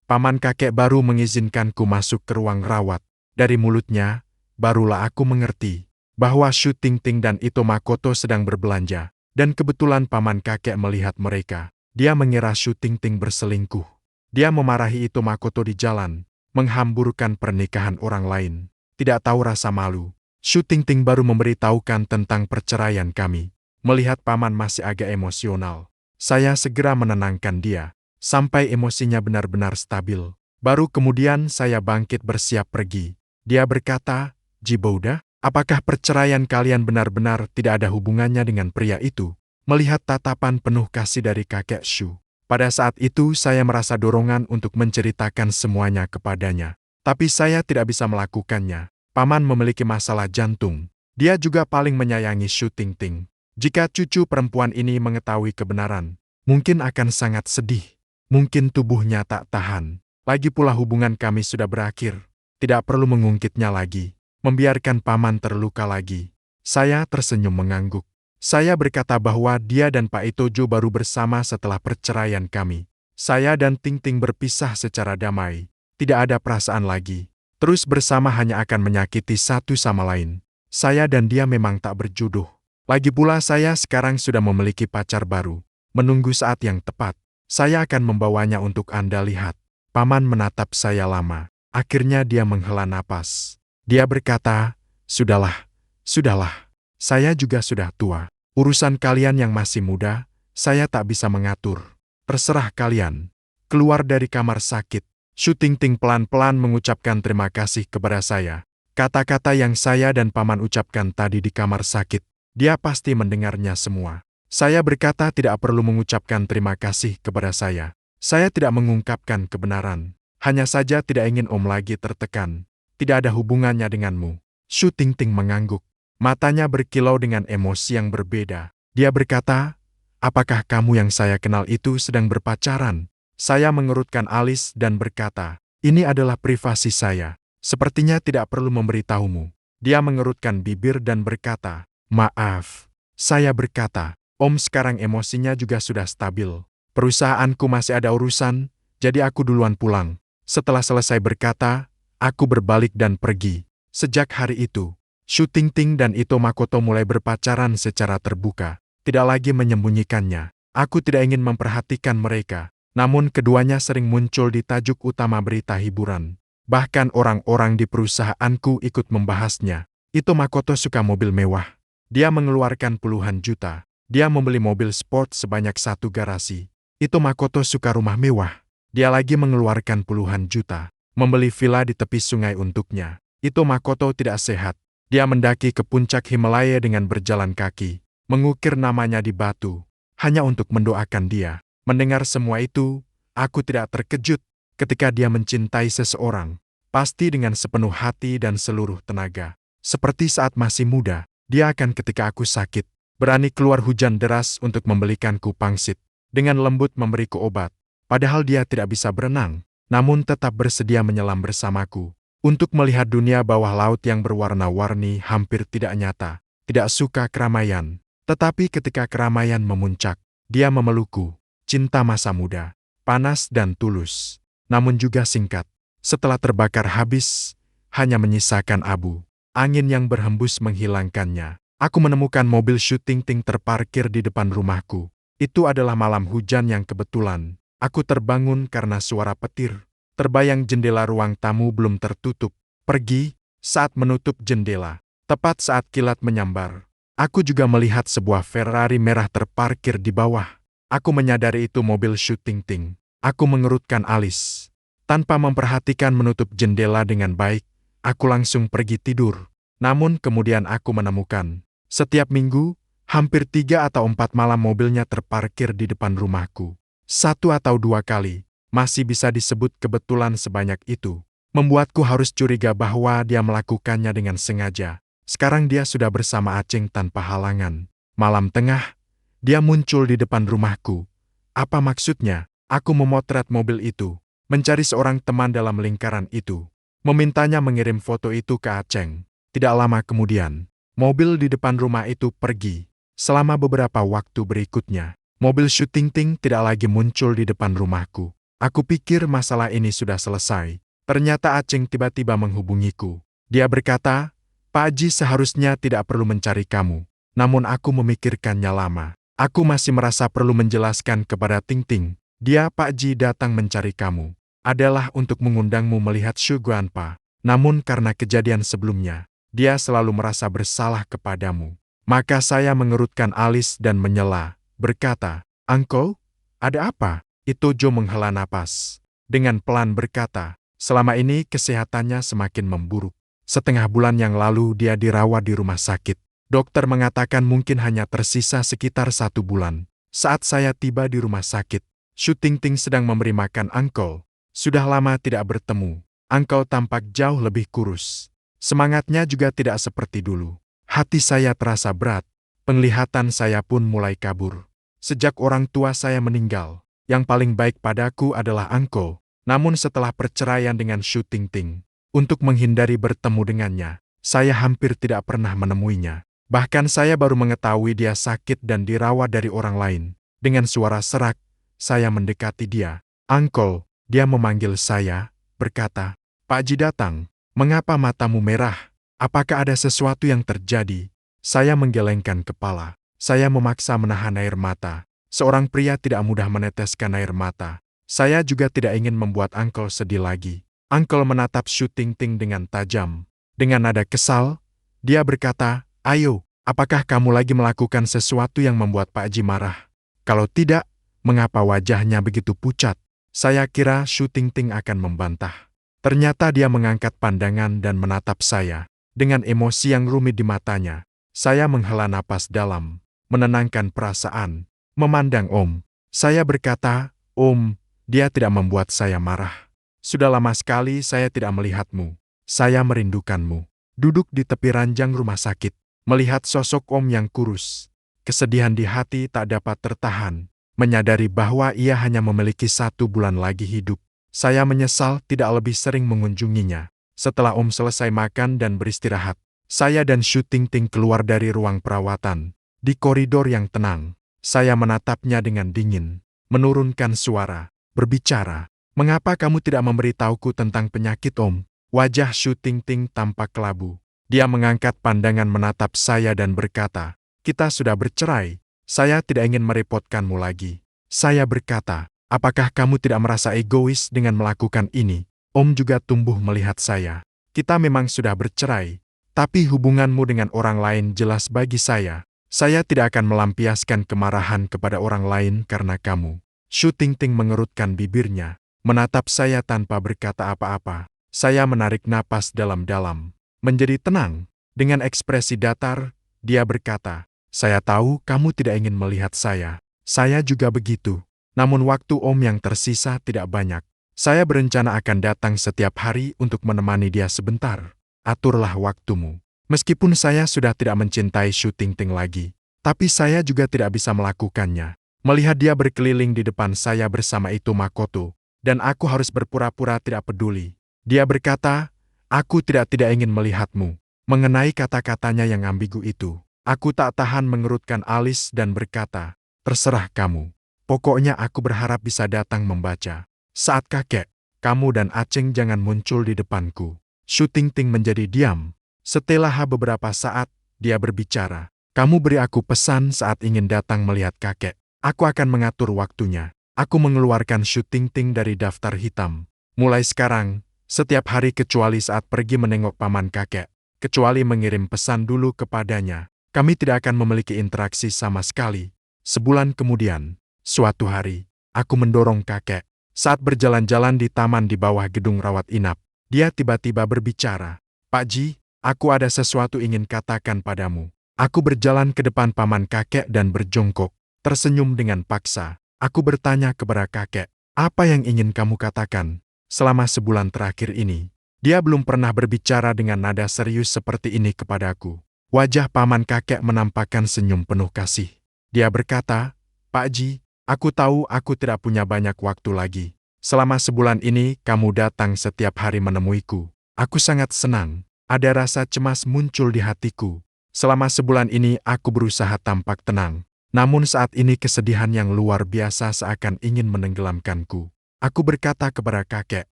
paman kakek baru mengizinkanku masuk ke ruang rawat. Dari mulutnya, barulah aku mengerti bahwa Shu Tingting dan Ito Makoto sedang berbelanja. Dan kebetulan paman kakek melihat mereka. Dia mengira Shu Tingting berselingkuh. Dia memarahi Ito Makoto di jalan, menghamburkan pernikahan orang lain. Tidak tahu rasa malu. Shu Tingting baru memberitahukan tentang perceraian kami. Melihat paman masih agak emosional, saya segera menenangkan dia, sampai emosinya benar-benar stabil. Baru kemudian saya bangkit bersiap pergi. Dia berkata, "Jibouda, apakah perceraian kalian benar-benar tidak ada hubungannya dengan pria itu?" Melihat tatapan penuh kasih dari kakek Shu, pada saat itu saya merasa dorongan untuk menceritakan semuanya kepadanya. Tapi saya tidak bisa melakukannya. Paman memiliki masalah jantung. Dia juga paling menyayangi Shu Tingting. Jika cucu perempuan ini mengetahui kebenaran, mungkin akan sangat sedih. Mungkin tubuhnya tak tahan. Lagi pula hubungan kami sudah berakhir. Tidak perlu mengungkitnya lagi. Membiarkan paman terluka lagi. Saya tersenyum mengangguk. Saya berkata bahwa dia dan Pak Itojo baru bersama setelah perceraian kami. Saya dan Tingting berpisah secara damai. Tidak ada perasaan lagi. Terus bersama hanya akan menyakiti satu sama lain. Saya dan dia memang tak berjodoh. Lagi pula saya sekarang sudah memiliki pacar baru. Menunggu saat yang tepat, saya akan membawanya untuk Anda lihat. Paman menatap saya lama. Akhirnya dia menghela napas. Dia berkata, "Sudahlah, sudahlah. Saya juga sudah tua. Urusan kalian yang masih muda, saya tak bisa mengatur. Terserah kalian." Keluar dari kamar sakit, Shu Tingting pelan-pelan mengucapkan terima kasih kepada saya. Kata-kata yang saya dan paman ucapkan tadi di kamar sakit, dia pasti mendengarnya semua. Saya berkata tidak perlu mengucapkan terima kasih kepada saya. Saya tidak mengungkapkan kebenaran. Hanya saja tidak ingin Om lagi tertekan. Tidak ada hubungannya denganmu. Shu Tingting mengangguk. Matanya berkilau dengan emosi yang berbeda. Dia berkata, "Apakah kamu yang saya kenal itu sedang berpacaran?" Saya mengerutkan alis dan berkata, "Ini adalah privasi saya. Sepertinya tidak perlu memberitahumu." Dia mengerutkan bibir dan berkata, "Maaf." Saya berkata, "Om sekarang emosinya juga sudah stabil. Perusahaanku masih ada urusan, jadi aku duluan pulang." Setelah selesai berkata, aku berbalik dan pergi. Sejak hari itu, Shu Tingting dan Ito Makoto mulai berpacaran secara terbuka, tidak lagi menyembunyikannya. Aku tidak ingin memperhatikan mereka, namun keduanya sering muncul di tajuk utama berita hiburan. Bahkan orang-orang di perusahaanku ikut membahasnya. Ito Makoto suka mobil mewah. Dia mengeluarkan puluhan juta. Dia membeli mobil sport sebanyak 1 garasi. Ito Makoto suka rumah mewah. Dia lagi mengeluarkan puluhan juta, membeli villa di tepi sungai untuknya. Ito Makoto tidak sehat. Dia mendaki ke puncak Himalaya dengan berjalan kaki, mengukir namanya di batu, hanya untuk mendoakan dia. Mendengar semua itu, aku tidak terkejut. Ketika dia mencintai seseorang, pasti dengan sepenuh hati dan seluruh tenaga. Seperti saat masih muda, dia akan ketika aku sakit, berani keluar hujan deras untuk membelikanku pangsit, dengan lembut memberiku obat. Padahal dia tidak bisa berenang, namun tetap bersedia menyelam bersamaku. Untuk melihat dunia bawah laut yang berwarna-warni hampir tidak nyata, tidak suka keramaian. Tetapi ketika keramaian memuncak, dia memelukku. Cinta masa muda, panas dan tulus, namun juga singkat. Setelah terbakar habis, hanya menyisakan abu. Angin yang berhembus menghilangkannya. Aku menemukan mobil Shu Tingting terparkir di depan rumahku. Itu adalah malam hujan yang kebetulan. Aku terbangun karena suara petir. Terbayang jendela ruang tamu belum tertutup. Pergi, saat menutup jendela. Tepat saat kilat menyambar. Aku juga melihat sebuah Ferrari merah terparkir di bawah. Aku menyadari itu mobil Shu Tingting. Aku mengerutkan alis. Tanpa memperhatikan menutup jendela dengan baik, aku langsung pergi tidur. Namun kemudian aku menemukan, setiap minggu, hampir 3 atau 4 malam mobilnya terparkir di depan rumahku. 1 atau 2 kali, masih bisa disebut kebetulan sebanyak itu. Membuatku harus curiga bahwa dia melakukannya dengan sengaja. Sekarang dia sudah bersama Aceng tanpa halangan. Malam tengah, dia muncul di depan rumahku. Apa maksudnya? Aku memotret mobil itu, mencari seorang teman dalam lingkaran itu. Memintanya mengirim foto itu ke Aceng. Tidak lama kemudian, mobil di depan rumah itu pergi. Selama beberapa waktu berikutnya, mobil Syutingting tidak lagi muncul di depan rumahku. Aku pikir masalah ini sudah selesai. Ternyata Aceng tiba-tiba menghubungiku. Dia berkata, "Pak Haji seharusnya tidak perlu mencari kamu." Namun aku memikirkannya lama. Aku masih merasa perlu menjelaskan kepada Ting Ting. Dia Pak Ji datang mencari kamu, adalah untuk mengundangmu melihat Shu Guanpa. Namun karena kejadian sebelumnya, dia selalu merasa bersalah kepadamu. Maka saya mengerutkan alis dan menyela, berkata, "Uncle, ada apa?" Itu Jo menghela napas. Dengan pelan berkata, "Selama ini kesehatannya semakin memburuk. Setengah bulan yang lalu dia dirawat di rumah sakit. Dokter mengatakan mungkin hanya tersisa sekitar 1 bulan. Saat saya tiba di rumah sakit, Syutingting sedang memberi makan Uncle. Sudah lama tidak bertemu. Uncle tampak jauh lebih kurus. Semangatnya juga tidak seperti dulu. Hati saya terasa berat. Penglihatan saya pun mulai kabur. Sejak orang tua saya meninggal, yang paling baik padaku adalah Uncle. Namun setelah perceraian dengan Syutingting, untuk menghindari bertemu dengannya, saya hampir tidak pernah menemuinya. Bahkan saya baru mengetahui dia sakit dan dirawat dari orang lain. Dengan suara serak, saya mendekati dia. "Uncle," dia memanggil saya, berkata, "Pak Ji datang. Mengapa matamu merah? Apakah ada sesuatu yang terjadi?" Saya menggelengkan kepala. Saya memaksa menahan air mata. Seorang pria tidak mudah meneteskan air mata. Saya juga tidak ingin membuat Uncle sedih lagi. Uncle menatap Syutingting dengan tajam. Dengan nada kesal, dia berkata, "Ayo, apakah kamu lagi melakukan sesuatu yang membuat Pak Ji marah? Kalau tidak, mengapa wajahnya begitu pucat?" Saya kira Syutingting akan membantah. Ternyata dia mengangkat pandangan dan menatap saya. Dengan emosi yang rumit di matanya, saya menghela napas dalam, menenangkan perasaan, memandang Om. Saya berkata, "Om, dia tidak membuat saya marah. Sudah lama sekali saya tidak melihatmu. Saya merindukanmu." Duduk di tepi ranjang rumah sakit, melihat sosok Om yang kurus. Kesedihan di hati tak dapat tertahan. Menyadari bahwa ia hanya memiliki 1 bulan lagi hidup. Saya menyesal tidak lebih sering mengunjunginya. Setelah Om selesai makan dan beristirahat, saya dan Syutingting keluar dari ruang perawatan. Di koridor yang tenang, saya menatapnya dengan dingin, menurunkan suara, berbicara, "Mengapa kamu tidak memberitahuku tentang penyakit Om?" Wajah Syutingting tampak kelabu. Dia mengangkat pandangan menatap saya dan berkata, "Kita sudah bercerai. Saya tidak ingin merepotkanmu lagi." Saya berkata, "Apakah kamu tidak merasa egois dengan melakukan ini?" Om juga tumbuh melihat saya. "Kita memang sudah bercerai, tapi hubunganmu dengan orang lain jelas bagi saya. Saya tidak akan melampiaskan kemarahan kepada orang lain karena kamu." Syutingting mengerutkan bibirnya, menatap saya tanpa berkata apa-apa. Saya menarik napas dalam-dalam, menjadi tenang. Dengan ekspresi datar, dia berkata, "Saya tahu kamu tidak ingin melihat saya. Saya juga begitu. Namun waktu Om yang tersisa tidak banyak. Saya berencana akan datang setiap hari untuk menemani dia sebentar. Aturlah waktumu." Meskipun saya sudah tidak mencintai Syutingting lagi, tapi saya juga tidak bisa melakukannya. Melihat dia berkeliling di depan saya bersama itu Makoto, dan aku harus berpura-pura tidak peduli. Dia berkata, "Aku tidak ingin melihatmu." Mengenai kata-katanya yang ambigu itu, aku tak tahan mengerutkan alis dan berkata, "Terserah kamu. Pokoknya aku berharap bisa datang membaca. Saat kakek, kamu dan Aceng jangan muncul di depanku." Syutingting menjadi diam. Setelah beberapa saat, dia berbicara, "Kamu beri aku pesan saat ingin datang melihat kakek. Aku akan mengatur waktunya." Aku mengeluarkan Syutingting dari daftar hitam. Mulai sekarang, setiap hari kecuali saat pergi menengok paman kakek, kecuali mengirim pesan dulu kepadanya, kami tidak akan memiliki interaksi sama sekali. Sebulan kemudian, suatu hari, aku mendorong kakek. Saat berjalan-jalan di taman di bawah gedung rawat inap, dia tiba-tiba berbicara, "Pak Ji, aku ada sesuatu ingin katakan padamu." Aku berjalan ke depan paman kakek dan berjongkok, tersenyum dengan paksa. Aku bertanya kepada kakek, "Apa yang ingin kamu katakan?" Selama sebulan terakhir ini, dia belum pernah berbicara dengan nada serius seperti ini kepadaku. Wajah paman kakek menampakkan senyum penuh kasih. Dia berkata, "Pak Ji, aku tahu aku tidak punya banyak waktu lagi. Selama sebulan ini, kamu datang setiap hari menemuiku. Aku sangat senang. Ada rasa cemas muncul di hatiku. Selama sebulan ini, aku berusaha tampak tenang. Namun saat ini kesedihan yang luar biasa seakan ingin menenggelamkanku." Aku berkata kepada kakek,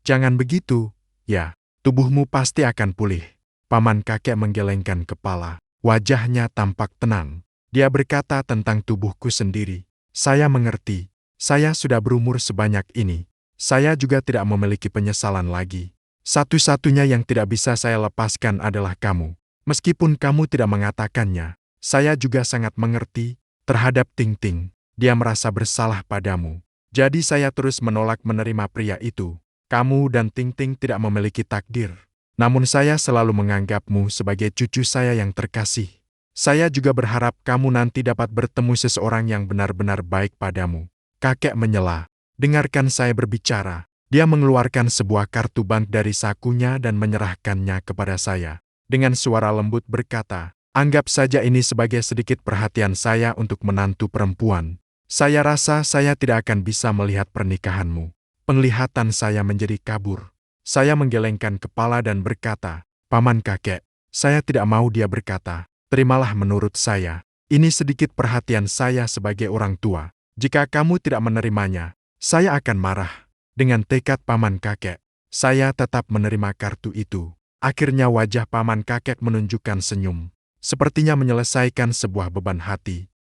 "Jangan begitu, ya. Tubuhmu pasti akan pulih." Paman kakek menggelengkan kepala. Wajahnya tampak tenang. Dia berkata tentang tubuhku sendiri. "Saya mengerti. Saya sudah berumur sebanyak ini. Saya juga tidak memiliki penyesalan lagi. Satu-satunya yang tidak bisa saya lepaskan adalah kamu. Meskipun kamu tidak mengatakannya, saya juga sangat mengerti terhadap Ting Ting. Dia merasa bersalah padamu. Jadi saya terus menolak menerima pria itu. Kamu dan Ting Ting tidak memiliki takdir. Namun saya selalu menganggapmu sebagai cucu saya yang terkasih. Saya juga berharap kamu nanti dapat bertemu seseorang yang benar-benar baik padamu." Kakek menyela. Dengarkan saya berbicara. Dia mengeluarkan sebuah kartu bank dari sakunya dan menyerahkannya kepada saya. Dengan suara lembut berkata, "Anggap saja ini sebagai sedikit perhatian saya untuk menantu perempuan. Saya rasa saya tidak akan bisa melihat pernikahanmu." Penglihatan saya menjadi kabur. Saya menggelengkan kepala dan berkata, "Paman kakek, saya tidak mau." Dia berkata, "Terimalah menurut saya. Ini sedikit perhatian saya sebagai orang tua. Jika kamu tidak menerimanya, saya akan marah." Dengan tekad paman kakek, saya tetap menerima kartu itu. Akhirnya wajah paman kakek menunjukkan senyum. Sepertinya menyelesaikan sebuah beban hati.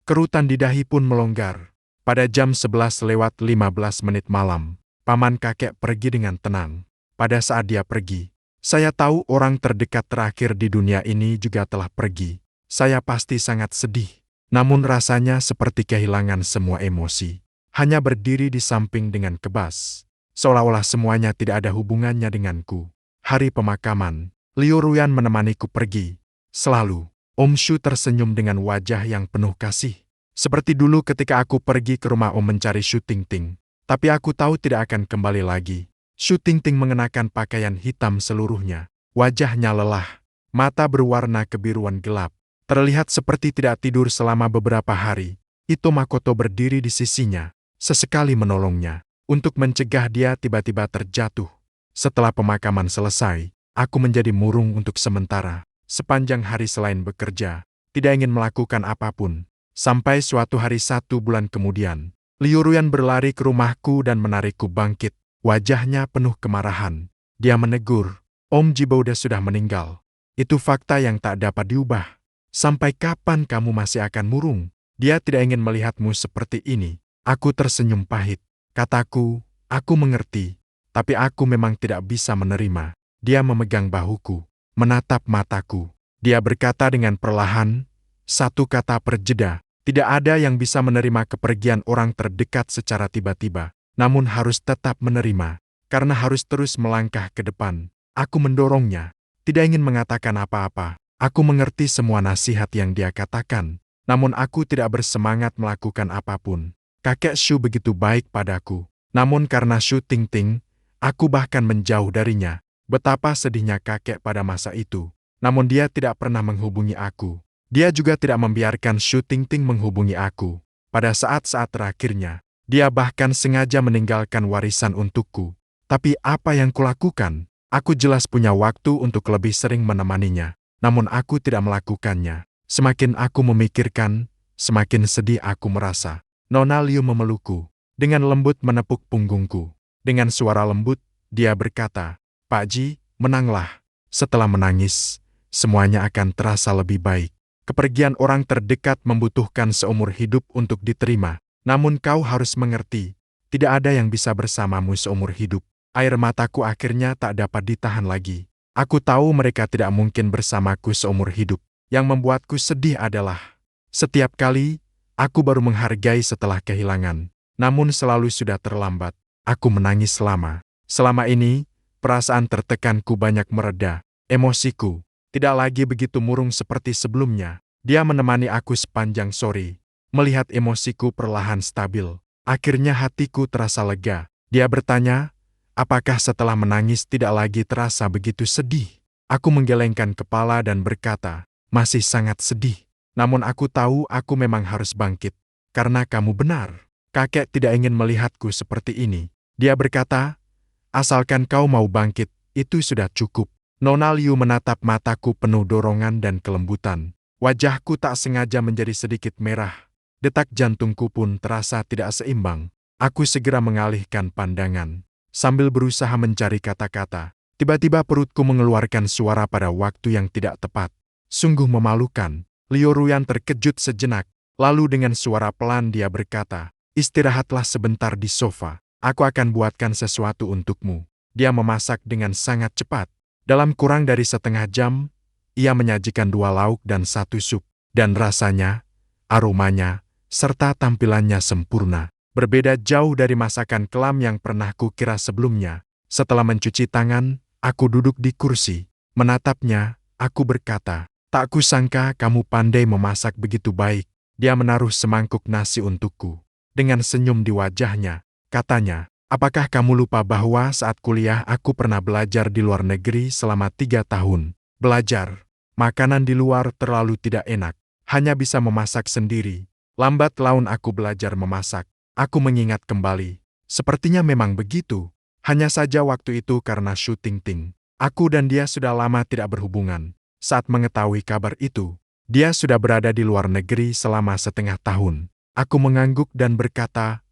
Kerutan di dahi pun melonggar. Pada jam 11:15 malam, paman kakek pergi dengan tenang. Pada saat dia pergi, saya tahu orang terdekat terakhir di dunia ini juga telah pergi. Saya pasti sangat sedih. Namun rasanya seperti kehilangan semua emosi. Hanya berdiri di samping dengan kebas. Seolah-olah semuanya tidak ada hubungannya denganku. Hari pemakaman, Liu Ruyan menemaniku pergi. Selalu, Om Shu tersenyum dengan wajah yang penuh kasih. Seperti dulu ketika aku pergi ke rumah Om mencari Shu Tingting. Tapi aku tahu tidak akan kembali lagi. Shu Tingting mengenakan pakaian hitam seluruhnya. Wajahnya lelah. Mata berwarna kebiruan gelap. Terlihat seperti tidak tidur selama beberapa hari. Ito Makoto berdiri di sisinya. Sesekali menolongnya. Untuk mencegah dia tiba-tiba terjatuh. Setelah pemakaman selesai, aku menjadi murung untuk sementara. Sepanjang hari selain bekerja, tidak ingin melakukan apapun. Sampai suatu hari 1 bulan kemudian, Liu Ruyan berlari ke rumahku dan menarikku bangkit. Wajahnya penuh kemarahan. Dia menegur, "Om Jibouda sudah meninggal. Itu fakta yang tak dapat diubah. Sampai kapan kamu masih akan murung? Dia tidak ingin melihatmu seperti ini." Aku tersenyum pahit. Kataku, "Aku mengerti, tapi aku memang tidak bisa menerima." Dia memegang bahuku, menatap mataku. Dia berkata dengan perlahan, satu kata per jeda, "Tidak ada yang bisa menerima kepergian orang terdekat secara tiba-tiba, namun harus tetap menerima, karena harus terus melangkah ke depan." Aku mendorongnya, tidak ingin mengatakan apa-apa. Aku mengerti semua nasihat yang dia katakan, namun aku tidak bersemangat melakukan apapun. Kakek Shu begitu baik padaku, namun karena Shu Tingting, aku bahkan menjauh darinya. Betapa sedihnya kakek pada masa itu. Namun dia tidak pernah menghubungi aku. Dia juga tidak membiarkan Shu Tingting menghubungi aku. Pada saat-saat terakhirnya, dia bahkan sengaja meninggalkan warisan untukku. Tapi apa yang kulakukan? Aku jelas punya waktu untuk lebih sering menemaninya. Namun aku tidak melakukannya. Semakin aku memikirkan, semakin sedih aku merasa. Nona Liu memelukku, dengan lembut menepuk punggungku. Dengan suara lembut, dia berkata, "Pak Ji, menanglah." Setelah menangis, semuanya akan terasa lebih baik. Kepergian orang terdekat membutuhkan seumur hidup untuk diterima. Namun kau harus mengerti, tidak ada yang bisa bersamamu seumur hidup. Air mataku akhirnya tak dapat ditahan lagi. Aku tahu mereka tidak mungkin bersamaku seumur hidup. Yang membuatku sedih adalah, setiap kali, aku baru menghargai setelah kehilangan. namun selalu sudah terlambat. Aku menangis lama. Selama ini, perasaan tertekanku banyak mereda. Emosiku tidak lagi begitu murung seperti sebelumnya. Dia menemani aku sepanjang sore. Melihat emosiku perlahan stabil, akhirnya hatiku terasa lega. Dia bertanya, apakah setelah menangis tidak lagi terasa begitu sedih? Aku menggelengkan kepala dan berkata, masih sangat sedih. Namun aku tahu aku memang harus bangkit. Karena kamu benar. Kakek tidak ingin melihatku seperti ini. Dia berkata, asalkan kau mau bangkit, itu sudah cukup. Nona Liu menatap mataku penuh dorongan dan kelembutan. Wajahku tak sengaja menjadi sedikit merah. Detak jantungku pun terasa tidak seimbang. Aku segera mengalihkan pandangan. Sambil berusaha mencari kata-kata, tiba-tiba perutku mengeluarkan suara pada waktu yang tidak tepat. Sungguh memalukan. Liu Ruyan terkejut sejenak. Lalu dengan suara pelan dia berkata, istirahatlah sebentar di sofa. Aku akan buatkan sesuatu untukmu. Dia memasak dengan sangat cepat. Dalam kurang dari setengah jam, ia menyajikan 2 lauk dan 1 sup. Dan rasanya, aromanya, serta tampilannya sempurna. Berbeda jauh dari masakan kelam yang pernah kukira sebelumnya. Setelah mencuci tangan, aku duduk di kursi. Menatapnya, aku berkata, tak kusangka kamu pandai memasak begitu baik. Dia menaruh semangkuk nasi untukku. Dengan senyum di wajahnya, katanya, apakah kamu lupa bahwa saat kuliah aku pernah belajar di luar negeri selama 3 tahun? Belajar. Makanan di luar terlalu tidak enak. Hanya bisa memasak sendiri. Lambat laun aku belajar memasak. Aku mengingat kembali. Sepertinya memang begitu. Hanya saja waktu itu karena syuting ting. Aku dan dia sudah lama tidak berhubungan. Saat mengetahui kabar itu, dia sudah berada di luar negeri selama setengah tahun. Aku mengangguk dan berkata,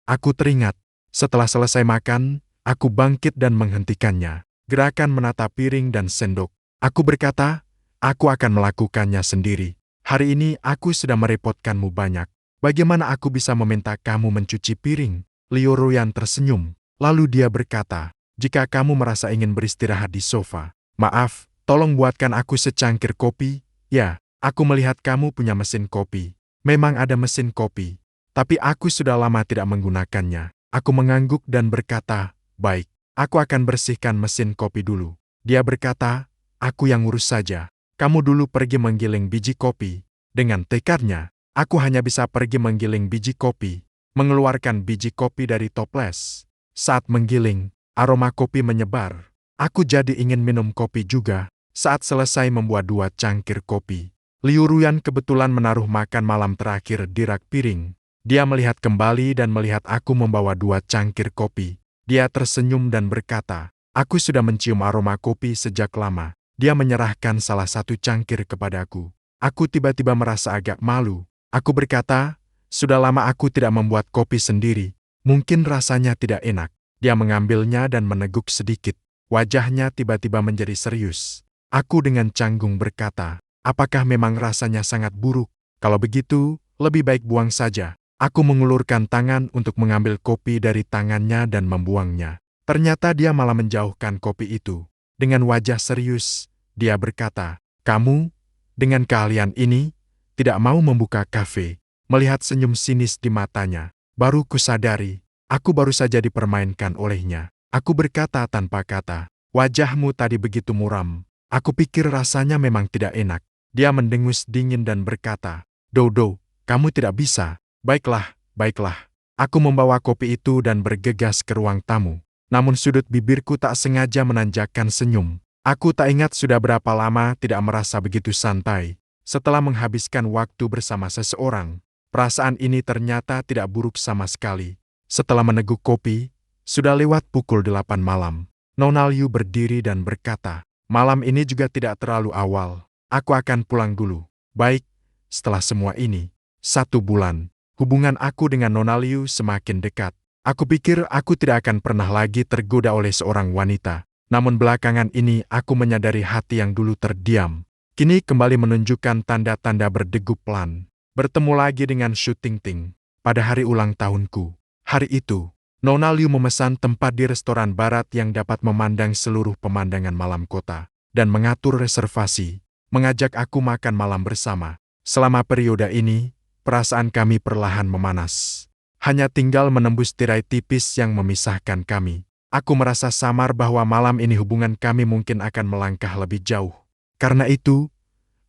aku teringat. Setelah selesai makan, aku bangkit dan menghentikannya. Gerakan menata piring dan sendok. Aku berkata, aku akan melakukannya sendiri. Hari ini aku sudah merepotkanmu banyak. Bagaimana aku bisa meminta kamu mencuci piring? Liu Ruyan tersenyum. Lalu dia berkata, jika kamu merasa ingin beristirahat di sofa, maaf, tolong buatkan aku secangkir kopi. Ya, aku melihat kamu punya mesin kopi. Memang ada mesin kopi. Tapi aku sudah lama tidak menggunakannya. Aku mengangguk dan berkata, baik, aku akan bersihkan mesin kopi dulu. Dia berkata, aku yang ngurus saja. Kamu dulu pergi menggiling biji kopi. Dengan tekadnya, aku hanya bisa pergi menggiling biji kopi. Mengeluarkan biji kopi dari toples. Saat menggiling, aroma kopi menyebar. Aku jadi ingin minum kopi juga. Saat selesai membuat 2 cangkir kopi, Liu Ruyan kebetulan menaruh makan malam terakhir di rak piring. Dia melihat kembali dan melihat aku membawa 2 cangkir kopi. Dia tersenyum dan berkata, aku sudah mencium aroma kopi sejak lama. Dia menyerahkan salah 1 cangkir kepadaku. Aku tiba-tiba merasa agak malu. Aku berkata, sudah lama aku tidak membuat kopi sendiri. Mungkin rasanya tidak enak. Dia mengambilnya dan meneguk sedikit. Wajahnya tiba-tiba menjadi serius. Aku dengan canggung berkata, apakah memang rasanya sangat buruk? Kalau begitu, lebih baik buang saja. Aku mengulurkan tangan untuk mengambil kopi dari tangannya dan membuangnya. Ternyata dia malah menjauhkan kopi itu. Dengan wajah serius, dia berkata, kamu, dengan keahlian ini, tidak mau membuka kafe. Melihat senyum sinis di matanya, baru kusadari, aku baru saja dipermainkan olehnya. Aku berkata tanpa kata, wajahmu tadi begitu muram. Aku pikir rasanya memang tidak enak. Dia mendengus dingin dan berkata, Dodo, kamu tidak bisa. Baiklah, baiklah. Aku membawa kopi itu dan bergegas ke ruang tamu. Namun sudut bibirku tak sengaja menanjakan senyum. Aku tak ingat sudah berapa lama tidak merasa begitu santai. Setelah menghabiskan waktu bersama seseorang, perasaan ini ternyata tidak buruk sama sekali. Setelah meneguk kopi, sudah lewat pukul 8 malam. Nona Liu berdiri dan berkata, malam ini juga tidak terlalu awal. Aku akan pulang dulu. Baik, setelah semua ini, 1 bulan, hubungan aku dengan Nona Liu semakin dekat. Aku pikir aku tidak akan pernah lagi tergoda oleh seorang wanita. Namun belakangan ini aku menyadari hati yang dulu terdiam. Kini kembali menunjukkan tanda-tanda berdegup pelan. Bertemu lagi dengan Shu Tingting pada hari ulang tahunku. Hari itu, Nona Liu memesan tempat di restoran barat yang dapat memandang seluruh pemandangan malam kota, dan mengatur reservasi, mengajak aku makan malam bersama. Selama periode ini, perasaan kami perlahan memanas. Hanya tinggal menembus tirai tipis yang memisahkan kami. Aku merasa samar bahwa malam ini hubungan kami mungkin akan melangkah lebih jauh. Karena itu,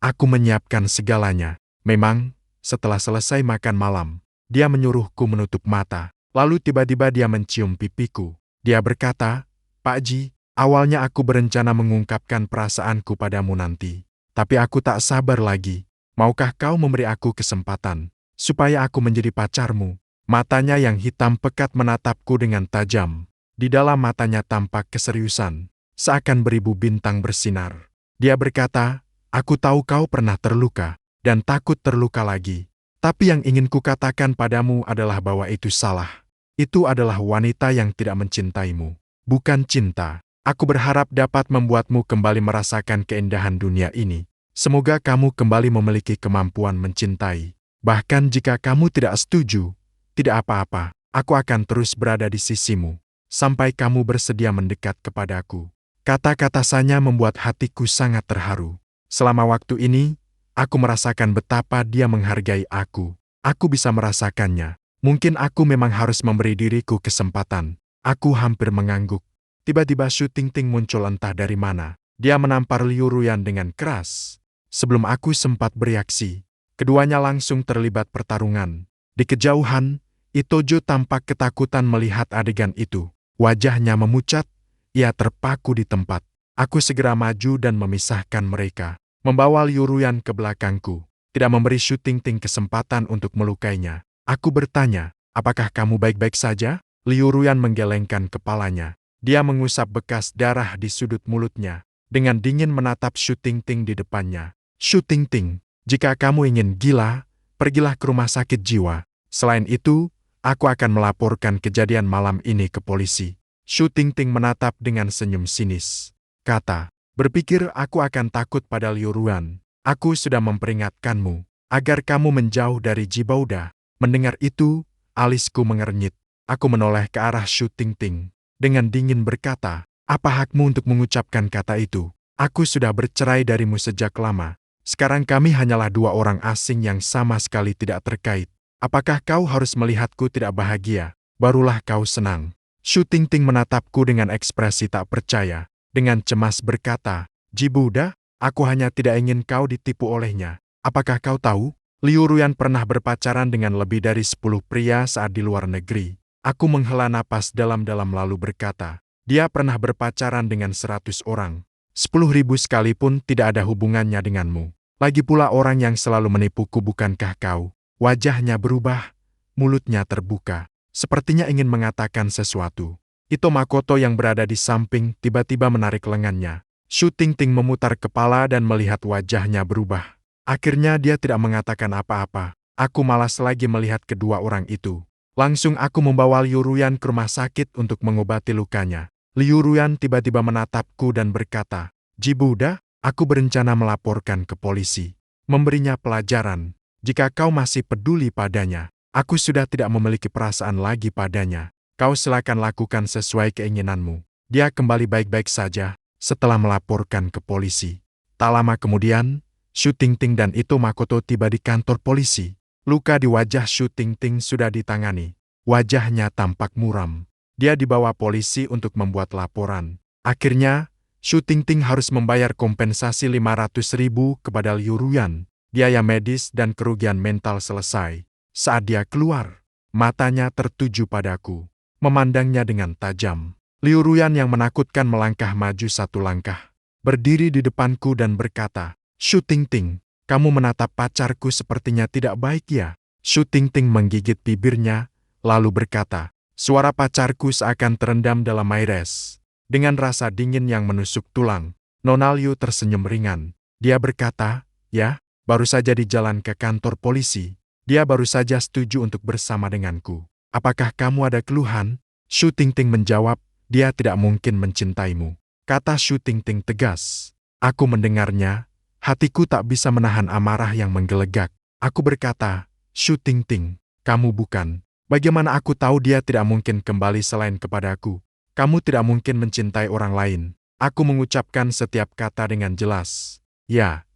aku menyiapkan segalanya. Memang, setelah selesai makan malam, dia menyuruhku menutup mata. Lalu tiba-tiba dia mencium pipiku. Dia berkata, "Pak Ji, awalnya aku berencana mengungkapkan perasaanku padamu nanti. Tapi aku tak sabar lagi. Maukah kau memberi aku kesempatan, supaya aku menjadi pacarmu?" Matanya yang hitam pekat menatapku dengan tajam. Di dalam matanya tampak keseriusan, seakan beribu bintang bersinar. Dia berkata, "Aku tahu kau pernah terluka, dan takut terluka lagi. Tapi yang ingin kukatakan padamu adalah bahwa itu salah. Itu adalah wanita yang tidak mencintaimu, bukan cinta. Aku berharap dapat membuatmu kembali merasakan keindahan dunia ini. Semoga kamu kembali memiliki kemampuan mencintai. Bahkan jika kamu tidak setuju, tidak apa-apa, aku akan terus berada di sisimu, sampai kamu bersedia mendekat kepadaku." Kata-kata-Nya membuat hatiku sangat terharu. Selama waktu ini, aku merasakan betapa dia menghargai aku. Aku bisa merasakannya. Mungkin aku memang harus memberi diriku kesempatan. Aku hampir mengangguk. Tiba-tiba Shu Tingting muncul entah dari mana. Dia menampar Liu Ruyan dengan keras. Sebelum aku sempat bereaksi, keduanya langsung terlibat pertarungan. Di kejauhan, Itojo tampak ketakutan melihat adegan itu. Wajahnya memucat, ia terpaku di tempat. Aku segera maju dan memisahkan mereka, membawa Liu Ruyan ke belakangku, tidak memberi Shu Tingting kesempatan untuk melukainya. Aku bertanya, "Apakah kamu baik-baik saja?" Liu Ruyan menggelengkan kepalanya. Dia mengusap bekas darah di sudut mulutnya, dengan dingin menatap Shu Tingting di depannya. "Shu Tingting, jika kamu ingin gila, pergilah ke rumah sakit jiwa. Selain itu, aku akan melaporkan kejadian malam ini ke polisi." Shu Tingting menatap dengan senyum sinis. Kata, "Berpikir aku akan takut pada Liu Ruyan? Aku sudah memperingatkanmu, agar kamu menjauh dari Jibauda." Mendengar itu, alisku mengernyit. Aku menoleh ke arah Shu Tingting, dengan dingin berkata, "Apa hakmu untuk mengucapkan kata itu? Aku sudah bercerai darimu sejak lama. Sekarang kami hanyalah dua orang asing yang sama sekali tidak terkait. Apakah kau harus melihatku tidak bahagia, barulah kau senang?" Shu Tingting menatapku dengan ekspresi tak percaya. Dengan cemas berkata, "Jibuda, aku hanya tidak ingin kau ditipu olehnya. Apakah kau tahu, Liu Ruyan pernah berpacaran dengan lebih dari 10 pria saat di luar negeri." Aku menghela napas dalam-dalam lalu berkata, "Dia pernah berpacaran dengan 100 orang. 10.000 sekalipun tidak ada hubungannya denganmu. Lagi pula orang yang selalu menipuku bukankah kau?" Wajahnya berubah, mulutnya terbuka. Sepertinya ingin mengatakan sesuatu. Ito Makoto yang berada di samping tiba-tiba menarik lengannya. Shu Tingting memutar kepala dan melihat wajahnya berubah. Akhirnya dia tidak mengatakan apa-apa. Aku malas lagi melihat kedua orang itu. Langsung aku membawa Liu Ruyan ke rumah sakit untuk mengobati lukanya. Liu Ruyan tiba-tiba menatapku dan berkata, "Jibuda, aku berencana melaporkan ke polisi. Memberinya pelajaran. Jika kau masih peduli padanya, aku sudah tidak memiliki perasaan lagi padanya. Kau silakan lakukan sesuai keinginanmu." Dia kembali baik-baik saja setelah melaporkan ke polisi. Tak lama kemudian, Shu Tingting dan Ito Makoto tiba di kantor polisi. Luka di wajah Shu Tingting sudah ditangani. Wajahnya tampak muram. Dia dibawa polisi untuk membuat laporan. Akhirnya, Shu Tingting harus membayar kompensasi 500.000 kepada Liu Ruyan. Biaya medis dan kerugian mental selesai. Saat dia keluar, matanya tertuju padaku, memandangnya dengan tajam. Liu Ruyan yang menakutkan melangkah maju satu langkah, berdiri di depanku dan berkata, "Shu Tingting, kamu menatap pacarku sepertinya tidak baik ya?" Shu Tingting menggigit bibirnya, lalu berkata, suara pacarku seakan terendam dalam aires. Dengan rasa dingin yang menusuk tulang, Nona Liu tersenyum ringan. Dia berkata, "Ya, baru saja di jalan ke kantor polisi. Dia baru saja setuju untuk bersama denganku. Apakah kamu ada keluhan?" Shu Tingting menjawab, "Dia tidak mungkin mencintaimu," kata Shu Tingting tegas. Aku mendengarnya, hatiku tak bisa menahan amarah yang menggelegak. Aku berkata, "Shu Tingting, kamu bukan. Bagaimana aku tahu dia tidak mungkin kembali selain kepadaku? Kamu tidak mungkin mencintai orang lain." Aku mengucapkan setiap kata dengan jelas. Ya,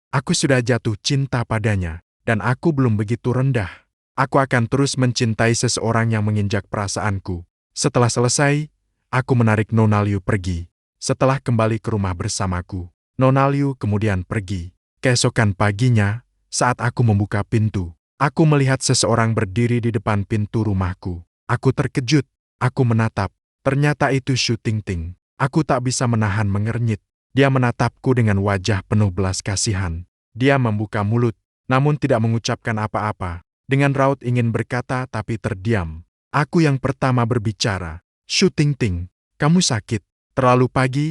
aku sudah jatuh cinta padanya, dan aku belum begitu rendah. Aku akan terus mencintai seseorang yang menginjak perasaanku. Setelah selesai, aku menarik Nona Liu pergi. Setelah kembali ke rumah bersamaku, Nona Liu kemudian pergi. Keesokan paginya, saat aku membuka pintu, aku melihat seseorang berdiri di depan pintu rumahku. Aku terkejut. Aku menatap. Ternyata itu Shu Tingting. Aku tak bisa menahan mengernyit. Dia menatapku dengan wajah penuh belas kasihan. Dia membuka mulut, namun tidak mengucapkan apa-apa. Dengan raut ingin berkata tapi terdiam. Aku yang pertama berbicara. Shu Tingting, kamu sakit. Terlalu pagi,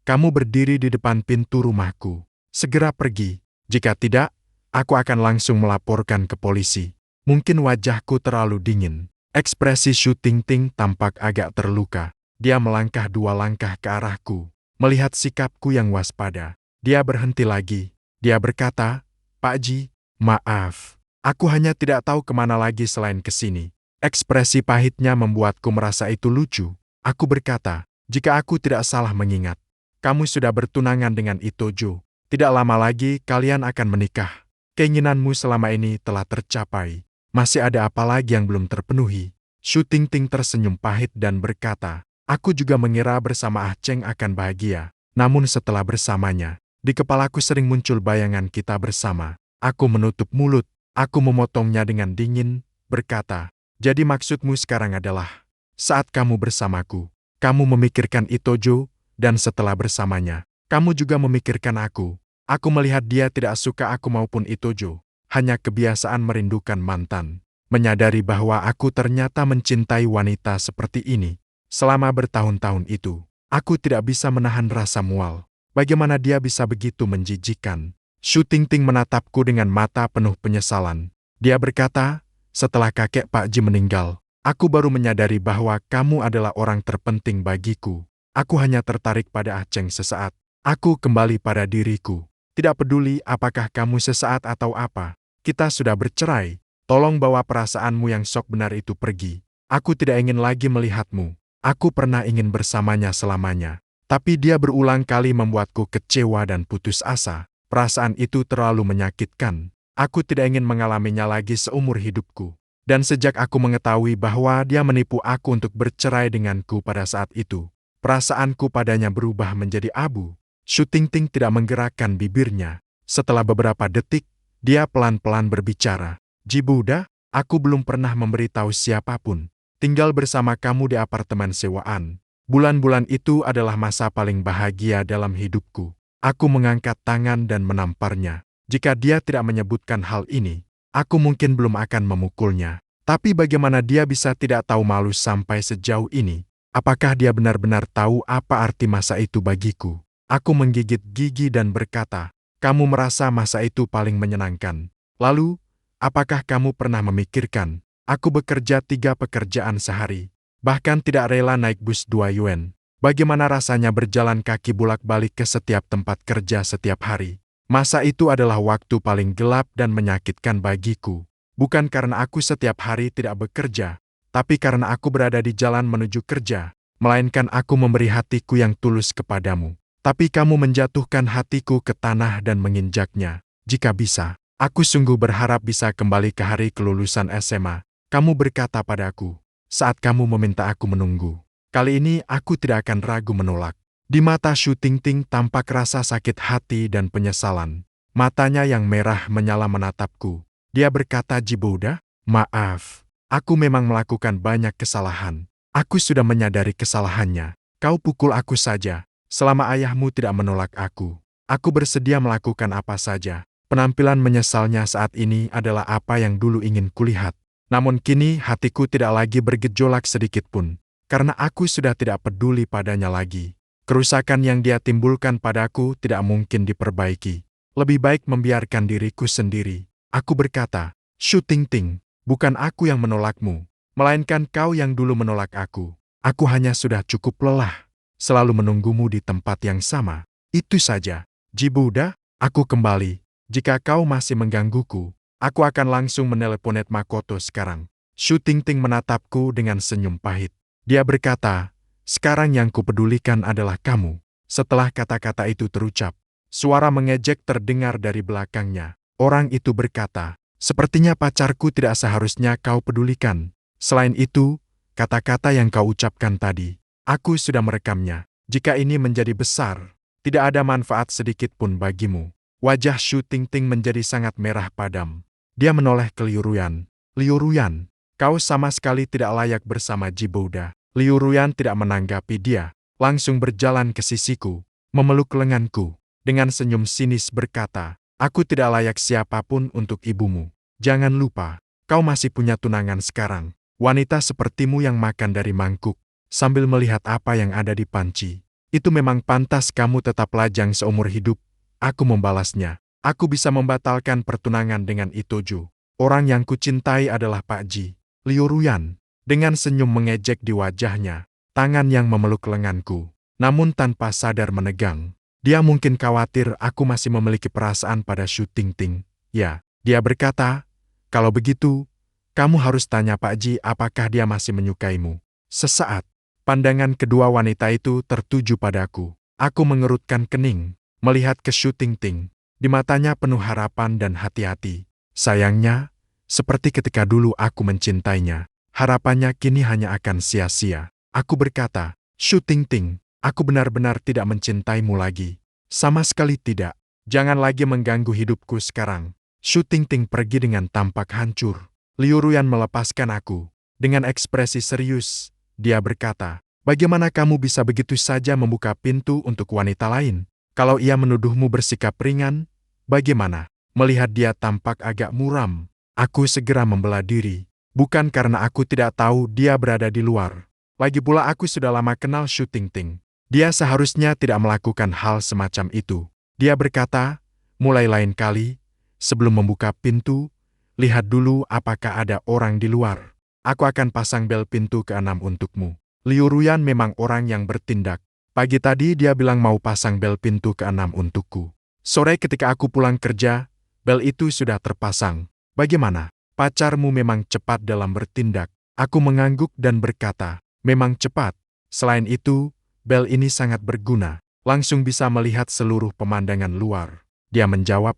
kamu berdiri di depan pintu rumahku. Segera pergi. Jika tidak, aku akan langsung melaporkan ke polisi. Mungkin wajahku terlalu dingin. Ekspresi Shu Tingting tampak agak terluka. Dia melangkah 2 langkah ke arahku. Melihat sikapku yang waspada, dia berhenti lagi. Dia berkata, Pak Ji, maaf. Aku hanya tidak tahu kemana lagi selain ke sini. Ekspresi pahitnya membuatku merasa itu lucu. Aku berkata, jika aku tidak salah mengingat, kamu sudah bertunangan dengan Itojo. Tidak lama lagi kalian akan menikah. Keinginanmu selama ini telah tercapai. Masih ada apa lagi yang belum terpenuhi? Shu Tingting tersenyum pahit dan berkata, aku juga mengira bersama Ah Cheng akan bahagia. Namun setelah bersamanya, di kepalaku sering muncul bayangan kita bersama. Aku menutup mulut. Aku memotongnya dengan dingin, berkata, jadi maksudmu sekarang adalah, saat kamu bersamaku, kamu memikirkan Itojo, dan setelah bersamanya, kamu juga memikirkan aku. Aku melihat dia tidak suka aku maupun Itojo, hanya kebiasaan merindukan mantan. Menyadari bahwa aku ternyata mencintai wanita seperti ini. Selama bertahun-tahun itu, aku tidak bisa menahan rasa mual. Bagaimana dia bisa begitu menjijikkan? Shu Tingting menatapku dengan mata penuh penyesalan. Dia berkata, setelah kakek Pak Ji meninggal, aku baru menyadari bahwa kamu adalah orang terpenting bagiku. Aku hanya tertarik pada Ah Cheng sesaat. Aku kembali pada diriku. Tidak peduli apakah kamu sesaat atau apa. Kita sudah bercerai. Tolong bawa perasaanmu yang sok benar itu pergi. Aku tidak ingin lagi melihatmu. Aku pernah ingin bersamanya selamanya. Tapi dia berulang kali membuatku kecewa dan putus asa. Perasaan itu terlalu menyakitkan. Aku tidak ingin mengalaminya lagi seumur hidupku. Dan sejak aku mengetahui bahwa dia menipu aku untuk bercerai denganku pada saat itu, perasaanku padanya berubah menjadi abu. Shu Tingting tidak menggerakkan bibirnya. Setelah beberapa detik, dia pelan-pelan berbicara. Ji Buddha, aku belum pernah memberitahu siapapun. Tinggal bersama kamu di apartemen sewaan. Bulan-bulan itu adalah masa paling bahagia dalam hidupku. Aku mengangkat tangan dan menamparnya. Jika dia tidak menyebutkan hal ini, aku mungkin belum akan memukulnya. Tapi bagaimana dia bisa tidak tahu malu sampai sejauh ini? Apakah dia benar-benar tahu apa arti masa itu bagiku? Aku menggigit gigi dan berkata, kamu merasa masa itu paling menyenangkan. Lalu, apakah kamu pernah memikirkan, aku bekerja 3 pekerjaan sehari, bahkan tidak rela naik bus 2 yuan. Bagaimana rasanya berjalan kaki bolak-balik ke setiap tempat kerja setiap hari? Masa itu adalah waktu paling gelap dan menyakitkan bagiku. Bukan karena aku setiap hari tidak bekerja, tapi karena aku berada di jalan menuju kerja, melainkan aku memberi hatiku yang tulus kepadamu. Tapi kamu menjatuhkan hatiku ke tanah dan menginjaknya. Jika bisa, aku sungguh berharap bisa kembali ke hari kelulusan SMA. Kamu berkata padaku, saat kamu meminta aku menunggu. Kali ini aku tidak akan ragu menolak. Di mata Shu Tingting tampak rasa sakit hati dan penyesalan. Matanya yang merah menyala menatapku. Dia berkata, Ji Buddha, maaf. Aku memang melakukan banyak kesalahan. Aku sudah menyadari kesalahannya. Kau pukul aku saja. Selama ayahmu tidak menolak aku bersedia melakukan apa saja. Penampilan menyesalnya saat ini adalah apa yang dulu ingin kulihat. Namun kini hatiku tidak lagi bergejolak sedikit pun. Karena aku sudah tidak peduli padanya lagi. Kerusakan yang dia timbulkan padaku tidak mungkin diperbaiki. Lebih baik membiarkan diriku sendiri. Aku berkata, Shu Tingting, bukan aku yang menolakmu, melainkan kau yang dulu menolak aku. Aku hanya sudah cukup lelah, selalu menunggumu di tempat yang sama. Itu saja. Ji Buddha, aku kembali. Jika kau masih menggangguku, aku akan langsung meneleponet Makoto sekarang. Shu Tingting menatapku dengan senyum pahit. Dia berkata, sekarang yang kupedulikan adalah kamu. Setelah kata-kata itu terucap, suara mengejek terdengar dari belakangnya. Orang itu berkata, Sepertinya pacarku tidak seharusnya kau pedulikan. Selain itu, kata-kata yang kau ucapkan tadi, aku sudah merekamnya. Jika ini menjadi besar, tidak ada manfaat sedikit pun bagimu. Wajah Shu Tingting menjadi sangat merah padam. Dia menoleh ke Liu Ruyan. Liu Ruyan, kau sama sekali tidak layak bersama Jibouda. Liu Ruyan tidak menanggapi dia, langsung berjalan ke sisiku, memeluk lenganku. Dengan senyum sinis berkata, aku tidak layak siapapun untuk ibumu. Jangan lupa, kau masih punya tunangan sekarang. Wanita sepertimu yang makan dari mangkuk, sambil melihat apa yang ada di panci. Itu memang pantas kamu tetap lajang seumur hidup. Aku membalasnya. Aku bisa membatalkan pertunangan dengan Itoju. Orang yang kucintai adalah Pak Ji. Liu Ruyan, dengan senyum mengejek di wajahnya, tangan yang memeluk lenganku, namun tanpa sadar menegang. Dia mungkin khawatir aku masih memiliki perasaan pada Shu Tingting. Ya, dia berkata, kalau begitu, kamu harus tanya Pak Ji apakah dia masih menyukaimu. Sesaat, pandangan kedua wanita itu tertuju padaku. Aku mengerutkan kening, melihat ke Shu Tingting. Di matanya penuh harapan dan hati-hati. Sayangnya, seperti ketika dulu aku mencintainya, harapannya kini hanya akan sia-sia. Aku berkata, Shu Tingting, aku benar-benar tidak mencintaimu lagi. Sama sekali tidak. Jangan lagi mengganggu hidupku sekarang. Shu Tingting pergi dengan tampak hancur. Liu Ruyan melepaskan aku. Dengan ekspresi serius, dia berkata, bagaimana kamu bisa begitu saja membuka pintu untuk wanita lain? Kalau ia menuduhmu bersikap ringan, bagaimana? Melihat dia tampak agak muram, aku segera membela diri. Bukan karena aku tidak tahu dia berada di luar. Lagi pula aku sudah lama kenal Shu Tingting. Dia seharusnya tidak melakukan hal semacam itu. Dia berkata, mulai lain kali, sebelum membuka pintu, lihat dulu apakah ada orang di luar. Aku akan pasang bel pintu ke-6 untukmu. Liu Ruyan memang orang yang bertindak. Pagi tadi dia bilang mau pasang bel pintu ke-6 untukku. Sore ketika aku pulang kerja, bel itu sudah terpasang. Bagaimana? Pacarmu memang cepat dalam bertindak. Aku mengangguk dan berkata, memang cepat. Selain itu, bel ini sangat berguna. Langsung bisa melihat seluruh pemandangan luar. Dia menjawab,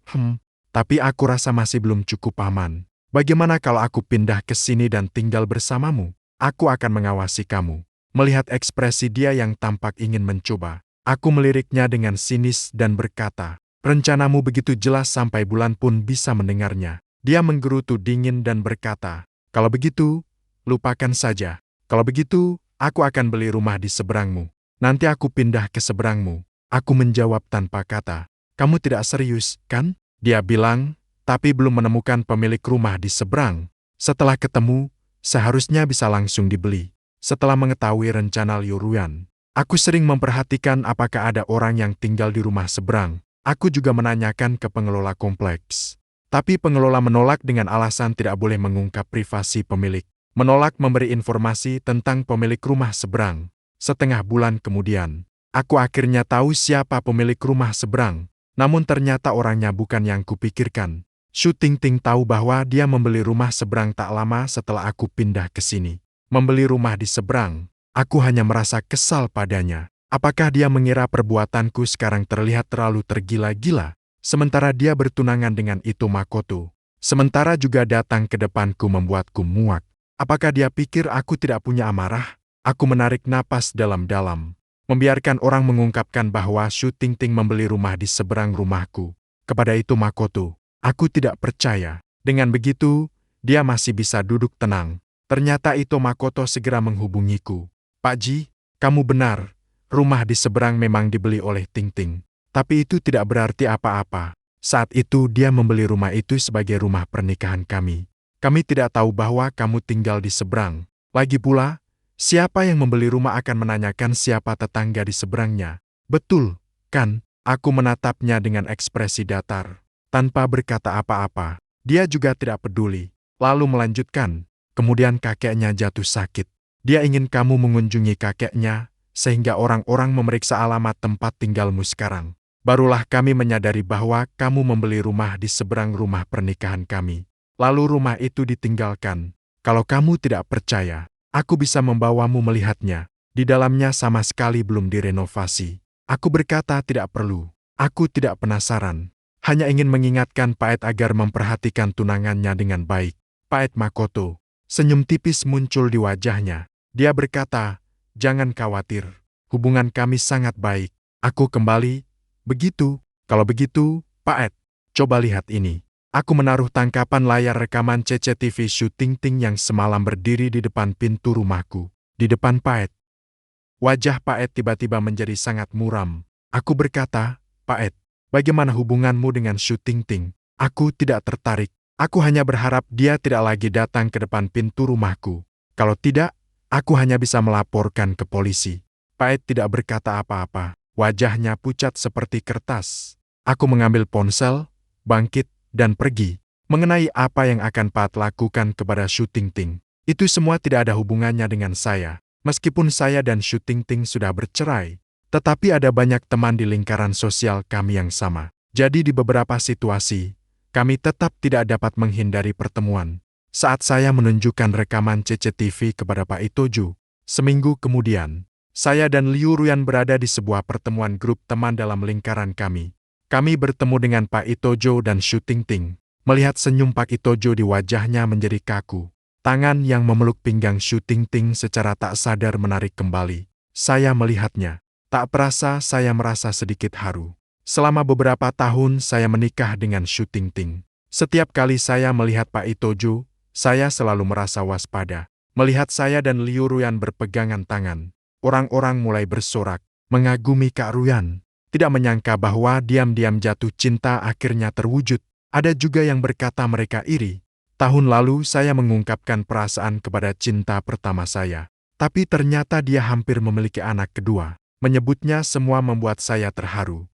tapi aku rasa masih belum cukup aman. Bagaimana kalau aku pindah ke sini dan tinggal bersamamu? Aku akan mengawasi kamu. Melihat ekspresi dia yang tampak ingin mencoba, aku meliriknya dengan sinis dan berkata, rencanamu begitu jelas sampai bulan pun bisa mendengarnya. Dia menggerutu dingin dan berkata, kalau begitu, lupakan saja. Kalau begitu, aku akan beli rumah di seberangmu. Nanti aku pindah ke seberangmu. Aku menjawab tanpa kata, kamu tidak serius, kan? Dia bilang, tapi belum menemukan pemilik rumah di seberang. Setelah ketemu, seharusnya bisa langsung dibeli. Setelah mengetahui rencana Liu Ruyan, aku sering memperhatikan apakah ada orang yang tinggal di rumah seberang. Aku juga menanyakan ke pengelola kompleks. Tapi pengelola menolak dengan alasan tidak boleh mengungkap privasi pemilik. Menolak memberi informasi tentang pemilik rumah seberang. Setengah bulan kemudian, aku akhirnya tahu siapa pemilik rumah seberang. Namun ternyata orangnya bukan yang kupikirkan. Shu Tingting tahu bahwa dia membeli rumah seberang tak lama setelah aku pindah ke sini. Membeli rumah di seberang, aku hanya merasa kesal padanya. Apakah dia mengira perbuatanku sekarang terlihat terlalu tergila-gila, sementara dia bertunangan dengan itu Makoto. Sementara juga datang ke depanku membuatku muak. Apakah dia pikir aku tidak punya amarah? Aku menarik napas dalam-dalam, membiarkan orang mengungkapkan bahwa Shu Tingting membeli rumah di seberang rumahku. Kepada itu Makoto, aku tidak percaya. Dengan begitu, dia masih bisa duduk tenang. Ternyata itu Makoto segera menghubungiku. Pak Ji, kamu benar. Rumah di seberang memang dibeli oleh Tingting. Tapi itu tidak berarti apa-apa. Saat itu dia membeli rumah itu sebagai rumah pernikahan kami. Kami tidak tahu bahwa kamu tinggal di seberang. Lagi pula, siapa yang membeli rumah akan menanyakan siapa tetangga di seberangnya. Betul, kan? Aku menatapnya dengan ekspresi datar. Tanpa berkata apa-apa, dia juga tidak peduli. Lalu melanjutkan. Kemudian kakeknya jatuh sakit. Dia ingin kamu mengunjungi kakeknya, sehingga orang-orang memeriksa alamat tempat tinggalmu sekarang. Barulah kami menyadari bahwa kamu membeli rumah di seberang rumah pernikahan kami. Lalu rumah itu ditinggalkan. Kalau kamu tidak percaya, aku bisa membawamu melihatnya. Di dalamnya sama sekali belum direnovasi. Aku berkata tidak perlu. Aku tidak penasaran. Hanya ingin mengingatkan Paet agar memperhatikan tunangannya dengan baik. Paet Makoto. Senyum tipis muncul di wajahnya. Dia berkata, "Jangan khawatir. Hubungan kami sangat baik. Aku kembali. Begitu. Kalau begitu, Paet, coba lihat ini." Aku menaruh tangkapan layar rekaman CCTV syuting Ting yang semalam berdiri di depan pintu rumahku. Di depan Paet. Wajah Paet tiba-tiba menjadi sangat muram. Aku berkata, "Paet, bagaimana hubunganmu dengan syuting Ting?" "Aku tidak tertarik. Aku hanya berharap dia tidak lagi datang ke depan pintu rumahku. Kalau tidak, aku hanya bisa melaporkan ke polisi." Paet tidak berkata apa-apa. Wajahnya pucat seperti kertas. Aku mengambil ponsel, bangkit, dan pergi. Mengenai apa yang akan Paet lakukan kepada syuting Ting, itu semua tidak ada hubungannya dengan saya. Meskipun saya dan syuting Ting sudah bercerai, tetapi ada banyak teman di lingkaran sosial kami yang sama. Jadi di beberapa situasi, kami tetap tidak dapat menghindari pertemuan. Saat saya menunjukkan rekaman CCTV kepada Pak Itojo, seminggu kemudian, saya dan Liu Ruyan berada di sebuah pertemuan grup teman dalam lingkaran kami. Kami bertemu dengan Pak Itojo dan syuting Ting. Melihat senyum Pak Itojo di wajahnya menjadi kaku. Tangan yang memeluk pinggang syuting Ting secara tak sadar menarik kembali. Saya melihatnya. Tak perasa saya merasa sedikit haru. Selama beberapa tahun saya menikah dengan syuting Ting. Setiap kali saya melihat Pak Itojo, saya selalu merasa waspada. Melihat saya dan Liu Ruyan berpegangan tangan, orang-orang mulai bersorak, mengagumi Kak Ruyan. Tidak menyangka bahwa diam-diam jatuh cinta akhirnya terwujud. Ada juga yang berkata mereka iri. Tahun lalu saya mengungkapkan perasaan kepada cinta pertama saya. Tapi ternyata dia hampir memiliki anak kedua. Menyebutnya semua membuat saya terharu.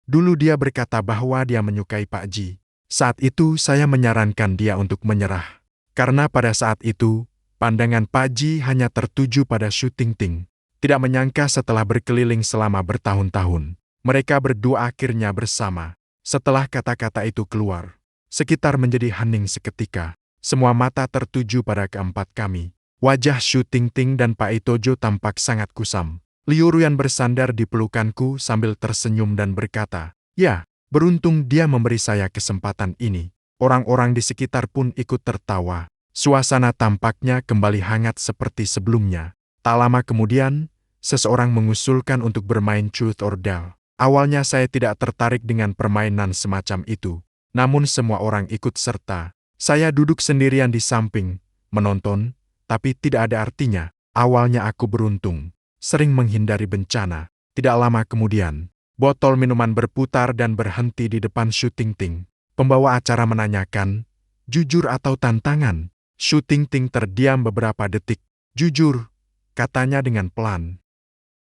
Dulu dia berkata bahwa dia menyukai Pak Ji. Saat itu saya menyarankan dia untuk menyerah. Karena pada saat itu, pandangan Pak Ji hanya tertuju pada syuting Ting. Tidak menyangka setelah berkeliling selama bertahun-tahun, mereka berdua akhirnya bersama. Setelah kata-kata itu keluar, sekitar menjadi hening seketika. Semua mata tertuju pada keempat kami. Wajah syuting Ting dan Pak Itojo tampak sangat kusam. Liu Ruyan bersandar di pelukanku sambil tersenyum dan berkata, "Ya, beruntung dia memberi saya kesempatan ini." Orang-orang di sekitar pun ikut tertawa. Suasana tampaknya kembali hangat seperti sebelumnya. Tak lama kemudian, seseorang mengusulkan untuk bermain Truth or Dare. Awalnya saya tidak tertarik dengan permainan semacam itu. Namun semua orang ikut serta. Saya duduk sendirian di samping, menonton, tapi tidak ada artinya. Awalnya aku beruntung, sering menghindari bencana. Tidak lama kemudian, botol minuman berputar dan berhenti di depan syuting Ting. Pembawa acara menanyakan, "Jujur atau tantangan?" Syuting Ting terdiam beberapa detik. "Jujur," katanya dengan pelan.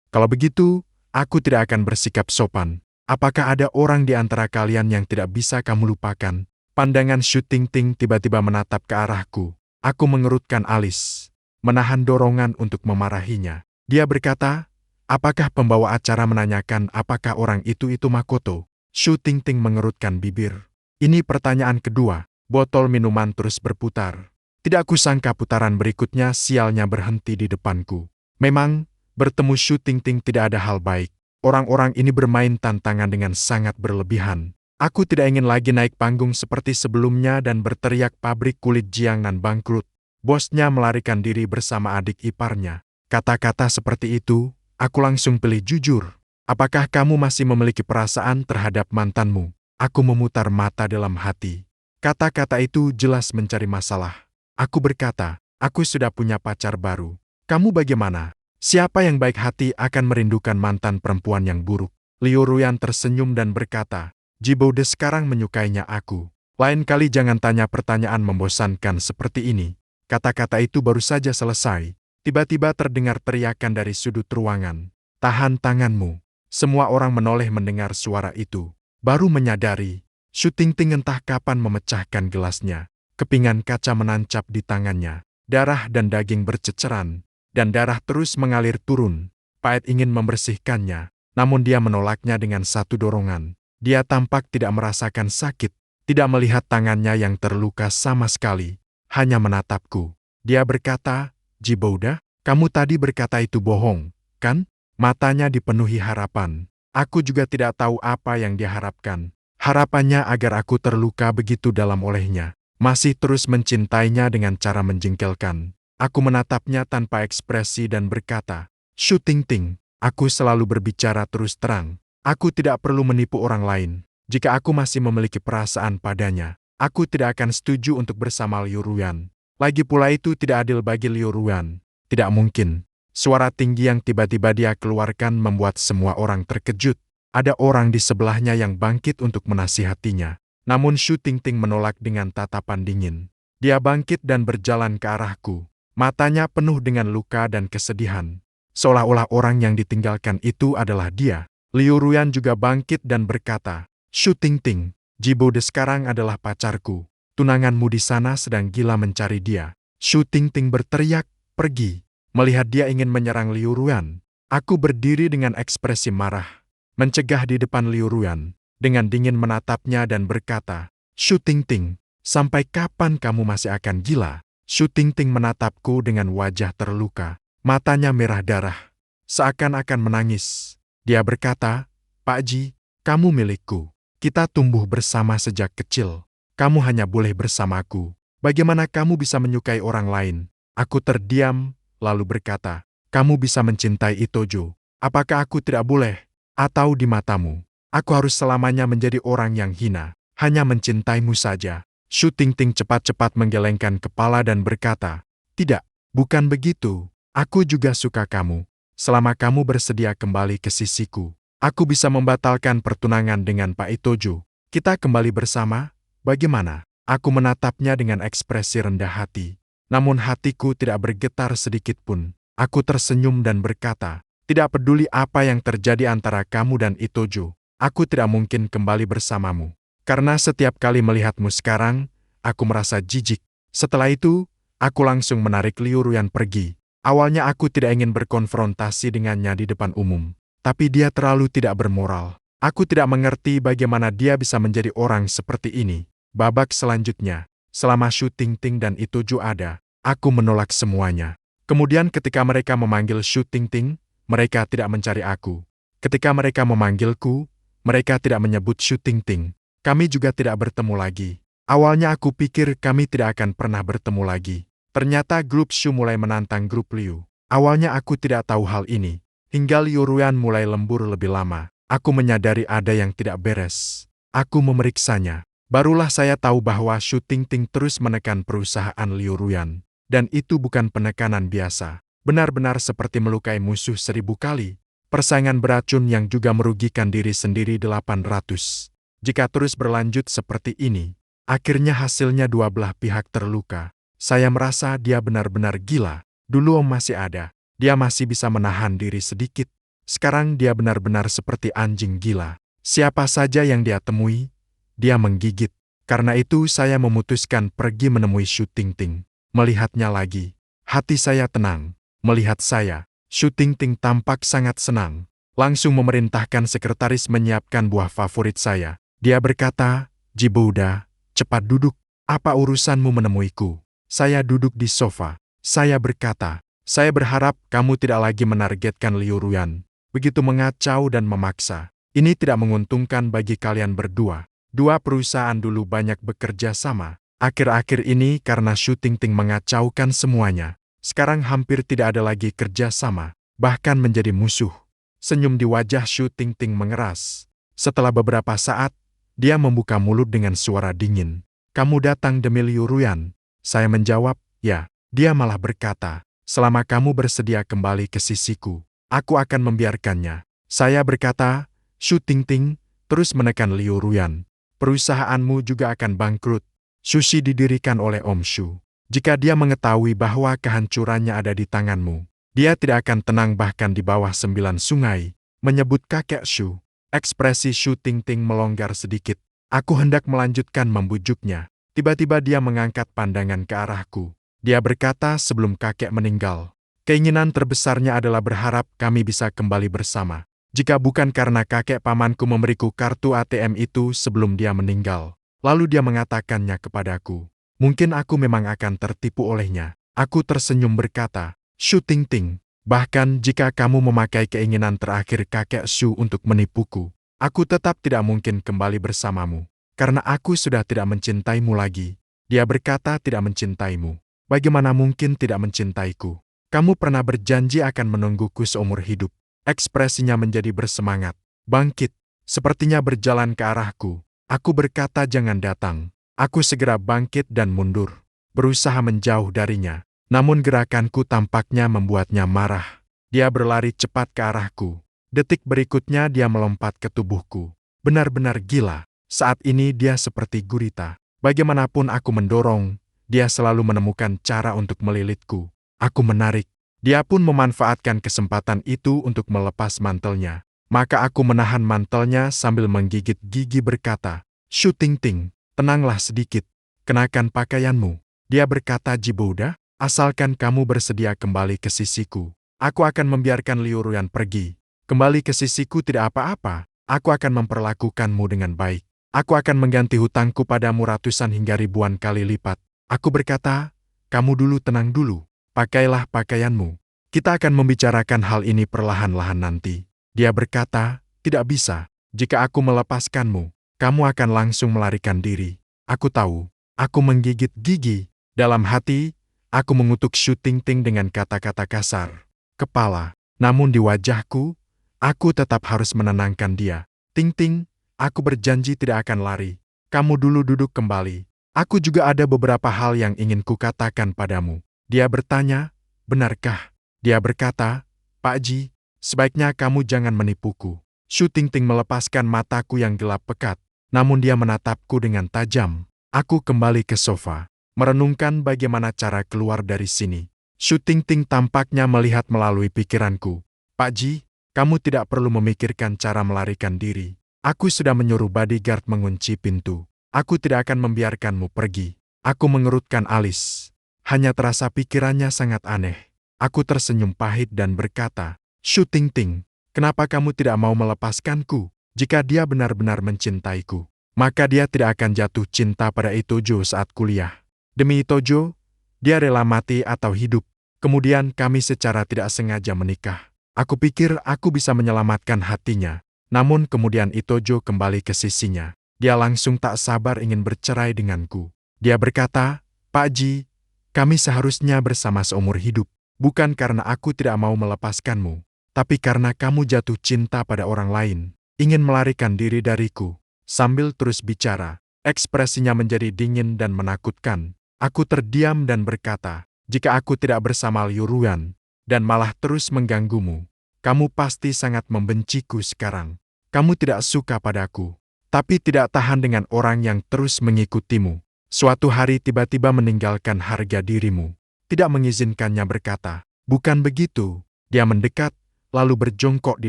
"Kalau begitu, aku tidak akan bersikap sopan. Apakah ada orang di antara kalian yang tidak bisa kamu lupakan?" Pandangan syuting Ting tiba-tiba menatap ke arahku. Aku mengerutkan alis, menahan dorongan untuk memarahinya. Dia berkata, "Apakah pembawa acara menanyakan apakah orang itu Makoto?" Syuting Ting mengerutkan bibir. Ini pertanyaan kedua. Botol minuman terus berputar. Tidak kusangka putaran berikutnya sialnya berhenti di depanku. Memang, bertemu syuting Ting tidak ada hal baik. Orang-orang ini bermain tantangan dengan sangat berlebihan. Aku tidak ingin lagi naik panggung seperti sebelumnya dan berteriak pabrik kulit Jiangnan bangkrut. Bosnya melarikan diri bersama adik iparnya. Kata-kata seperti itu, aku langsung pilih jujur. "Apakah kamu masih memiliki perasaan terhadap mantanmu?" Aku memutar mata dalam hati. Kata-kata itu jelas mencari masalah. Aku berkata, "Aku sudah punya pacar baru. Kamu bagaimana? Siapa yang baik hati akan merindukan mantan perempuan yang buruk?" Liu Ruyan tersenyum dan berkata, "Jiboude sekarang menyukainya aku. Lain kali jangan tanya pertanyaan membosankan seperti ini." Kata-kata itu baru saja selesai. Tiba-tiba terdengar teriakan dari sudut ruangan. "Tahan tanganmu." Semua orang menoleh mendengar suara itu. Baru menyadari, syuting Ting entah kapan memecahkan gelasnya. Kepingan kaca menancap di tangannya. Darah dan daging berceceran, dan darah terus mengalir turun. Paet ingin membersihkannya, namun dia menolaknya dengan satu dorongan. Dia tampak tidak merasakan sakit, tidak melihat tangannya yang terluka sama sekali, hanya menatapku. Dia berkata, "Jiboude, kamu tadi berkata itu bohong, kan?" Matanya dipenuhi harapan. Aku juga tidak tahu apa yang dia harapkan. Harapannya agar aku terluka begitu dalam olehnya, masih terus mencintainya dengan cara menjengkelkan. Aku menatapnya tanpa ekspresi dan berkata, "Shu Tingting, aku selalu berbicara terus terang. Aku tidak perlu menipu orang lain. Jika aku masih memiliki perasaan padanya, aku tidak akan setuju untuk bersama Liu Ruyan. Lagi pula itu tidak adil bagi Liu Ruyan. Tidak mungkin." Suara tinggi yang tiba-tiba dia keluarkan membuat semua orang terkejut. Ada orang di sebelahnya yang bangkit untuk menasihatinya. Namun Shu Tingting menolak dengan tatapan dingin. Dia bangkit dan berjalan ke arahku. Matanya penuh dengan luka dan kesedihan. Seolah-olah orang yang ditinggalkan itu adalah dia. Liu Ruyan juga bangkit dan berkata, "Shu Tingting, Jibode sekarang adalah pacarku. Tunanganmu di sana sedang gila mencari dia." Shu Tingting berteriak, "Pergi." Melihat dia ingin menyerang Liu Ruyan, aku berdiri dengan ekspresi marah, mencegah di depan Liu Ruyan, dengan dingin menatapnya dan berkata, "Shu Tingting, sampai kapan kamu masih akan gila?" Shu Tingting menatapku dengan wajah terluka, matanya merah darah, seakan-akan menangis. Dia berkata, "Pak Ji, kamu milikku. Kita tumbuh bersama sejak kecil. Kamu hanya boleh bersamaku. Bagaimana kamu bisa menyukai orang lain?" Aku terdiam, lalu berkata, "Kamu bisa mencintai Itojo. Apakah aku tidak boleh? Atau di matamu, aku harus selamanya menjadi orang yang hina, hanya mencintaimu saja?" Shu Tingting cepat-cepat menggelengkan kepala dan berkata, "Tidak, bukan begitu. Aku juga suka kamu. Selama kamu bersedia kembali ke sisiku, aku bisa membatalkan pertunangan dengan Pak Itojo. Kita kembali bersama, bagaimana?" Aku menatapnya dengan ekspresi rendah hati. Namun hatiku tidak bergetar sedikit pun. Aku tersenyum dan berkata, "Tidak peduli apa yang terjadi antara kamu dan Itojo, aku tidak mungkin kembali bersamamu. Karena setiap kali melihatmu sekarang, aku merasa jijik." Setelah itu, aku langsung menarik Liu Ruyan pergi. Awalnya aku tidak ingin berkonfrontasi dengannya di depan umum. Tapi dia terlalu tidak bermoral. Aku tidak mengerti bagaimana dia bisa menjadi orang seperti ini. Babak selanjutnya, selama Shu Tingting dan Itojo ada, aku menolak semuanya. Kemudian ketika mereka memanggil Shu Tingting, mereka tidak mencari aku. Ketika mereka memanggilku, mereka tidak menyebut Shu Tingting. Kami juga tidak bertemu lagi. Awalnya aku pikir kami tidak akan pernah bertemu lagi. Ternyata grup Shu mulai menantang grup Liu. Awalnya aku tidak tahu hal ini. Hingga Liu Ruyan mulai lembur lebih lama, aku menyadari ada yang tidak beres. Aku memeriksanya. Barulah saya tahu bahwa Shu Tingting terus menekan perusahaan Liu Ruyan. Dan itu bukan penekanan biasa. Benar-benar seperti melukai musuh 1000 kali. Persaingan beracun yang juga merugikan diri sendiri 800. Jika terus berlanjut seperti ini, akhirnya hasilnya dua belah pihak terluka. Saya merasa dia benar-benar gila. Dulu Om masih ada. Dia masih bisa menahan diri sedikit. Sekarang dia benar-benar seperti anjing gila. Siapa saja yang dia temui, dia menggigit. Karena itu saya memutuskan pergi menemui Shu Tingting. Melihatnya lagi, hati saya tenang. Melihat saya, Shu Tingting tampak sangat senang. Langsung memerintahkan sekretaris menyiapkan buah favorit saya. Dia berkata, "Jibouda, cepat duduk. Apa urusanmu menemuiku?" Saya duduk di sofa. Saya berkata, "Saya berharap kamu tidak lagi menargetkan Liu Ruyan. Begitu mengacau dan memaksa. Ini tidak menguntungkan bagi kalian berdua. Dua perusahaan dulu banyak bekerja sama. Akhir-akhir ini karena Shu Tingting mengacaukan semuanya. Sekarang hampir tidak ada lagi kerja sama, bahkan menjadi musuh." Senyum di wajah Shu Tingting mengeras. Setelah beberapa saat, dia membuka mulut dengan suara dingin. "Kamu datang demi Liu Ruyan?" Saya menjawab, "Ya." Dia malah berkata, "Selama kamu bersedia kembali ke sisiku, aku akan membiarkannya." Saya berkata, "Shu Tingting, terus menekan Liu Ruyan. Perusahaanmu juga akan bangkrut. Sushi didirikan oleh Om Shu. Jika dia mengetahui bahwa kehancurannya ada di tanganmu, dia tidak akan tenang bahkan di bawah 9 sungai." Menyebut kakek Shu. Ekspresi Shu Tingting melonggar sedikit. Aku hendak melanjutkan membujuknya. Tiba-tiba dia mengangkat pandangan ke arahku. Dia berkata sebelum kakek meninggal, "Keinginan terbesarnya adalah berharap kami bisa kembali bersama. Jika bukan karena kakek pamanku memberiku kartu ATM itu sebelum dia meninggal." Lalu dia mengatakannya kepadaku. Mungkin aku memang akan tertipu olehnya. Aku tersenyum berkata, "Shu Tingting, bahkan jika kamu memakai keinginan terakhir kakek Shu untuk menipuku, Aku tetap tidak mungkin kembali bersamamu, karena aku sudah tidak mencintaimu lagi. Dia berkata tidak mencintaimu. Bagaimana mungkin tidak mencintaiku? Kamu pernah berjanji akan menungguku seumur hidup. Ekspresinya menjadi bersemangat. Bangkit, sepertinya berjalan ke arahku. Aku berkata jangan datang. Aku segera bangkit dan mundur, berusaha menjauh darinya. Namun gerakanku tampaknya membuatnya marah. Dia berlari cepat ke arahku. Detik berikutnya dia melompat ke tubuhku. Benar-benar gila. Saat ini dia seperti gurita. Bagaimanapun aku mendorong, dia selalu menemukan cara untuk melilitku. Aku menarik. Dia pun memanfaatkan kesempatan itu untuk melepas mantelnya. Maka aku menahan mantelnya sambil menggigit gigi berkata, "Shooting Ting, tenanglah sedikit. Kenakan pakaianmu." Dia berkata, "Jibouda, asalkan kamu bersedia kembali ke sisiku, aku akan membiarkan Liu Ruyan pergi. Kembali ke sisiku tidak apa-apa, aku akan memperlakukanmu dengan baik. Aku akan mengganti hutangku padamu ratusan hingga ribuan kali lipat." Aku berkata, "Kamu dulu tenang dulu, pakailah pakaianmu. Kita akan membicarakan hal ini perlahan-lahan nanti." Dia berkata, "Tidak bisa, jika aku melepaskanmu, kamu akan langsung melarikan diri." Aku tahu, aku menggigit gigi. Dalam hati, aku mengutuk Shooting Ting dengan kata-kata kasar. Kepala, namun di wajahku, aku tetap harus menenangkan dia. "Ting Ting, aku berjanji tidak akan lari. Kamu dulu duduk kembali. Aku juga ada beberapa hal yang ingin kukatakan padamu." Dia bertanya, "Benarkah?" Dia berkata, "Pak Ji, sebaiknya kamu jangan menipuku." Shooting Ting melepaskan mataku yang gelap pekat, namun dia menatapku dengan tajam. Aku kembali ke sofa, merenungkan bagaimana cara keluar dari sini. Shooting Ting tampaknya melihat melalui pikiranku. "Pak Ji, kamu tidak perlu memikirkan cara melarikan diri. Aku sudah menyuruh bodyguard mengunci pintu. Aku tidak akan membiarkanmu pergi." Aku mengerutkan alis. Hanya terasa pikirannya sangat aneh. Aku tersenyum pahit dan berkata, "Shooting Ting, kenapa kamu tidak mau melepaskanku? Jika dia benar-benar mencintaiku, maka dia tidak akan jatuh cinta pada Itojo saat kuliah. Demi Itojo, dia rela mati atau hidup. Kemudian kami secara tidak sengaja menikah. Aku pikir aku bisa menyelamatkan hatinya. Namun kemudian Itojo kembali ke sisinya. Dia langsung tak sabar ingin bercerai denganku. Dia berkata, "Pak Ji, kami seharusnya bersama seumur hidup. Bukan karena aku tidak mau melepaskanmu, tapi karena kamu jatuh cinta pada orang lain, ingin melarikan diri dariku." Sambil terus bicara, ekspresinya menjadi dingin dan menakutkan. Aku terdiam dan berkata, "Jika aku tidak bersama Liu Ruyan, dan malah terus mengganggumu, kamu pasti sangat membenciku sekarang. Kamu tidak suka padaku, tapi tidak tahan dengan orang yang terus mengikutimu. Suatu hari tiba-tiba meninggalkan harga dirimu." Tidak mengizinkannya berkata, "Bukan begitu." Dia mendekat, lalu berjongkok di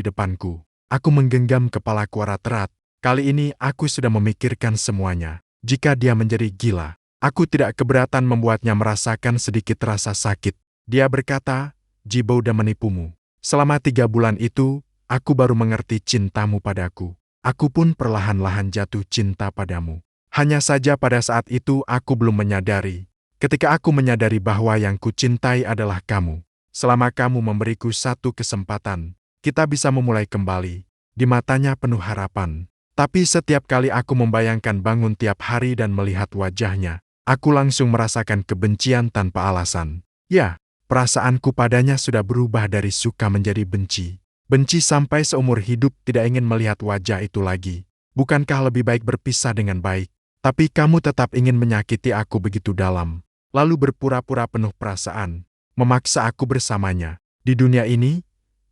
depanku. Aku menggenggam kepalaku erat-erat. Kali ini aku sudah memikirkan semuanya. Jika dia menjadi gila, aku tidak keberatan membuatnya merasakan sedikit rasa sakit. Dia berkata, "Jibouda menipumu. Selama 3 bulan itu, aku baru mengerti cintamu padaku. Aku pun perlahan-lahan jatuh cinta padamu. Hanya saja pada saat itu aku belum menyadari. Ketika aku menyadari bahwa yang kucintai adalah kamu, selama kamu memberiku satu kesempatan, kita bisa memulai kembali." Di matanya penuh harapan. Tapi setiap kali aku membayangkan bangun tiap hari dan melihat wajahnya, aku langsung merasakan kebencian tanpa alasan. Ya, perasaanku padanya sudah berubah dari suka menjadi benci. Benci sampai seumur hidup tidak ingin melihat wajah itu lagi. Bukankah lebih baik berpisah dengan baik? Tapi kamu tetap ingin menyakiti aku begitu dalam. Lalu berpura-pura penuh perasaan, memaksa aku bersamanya. Di dunia ini,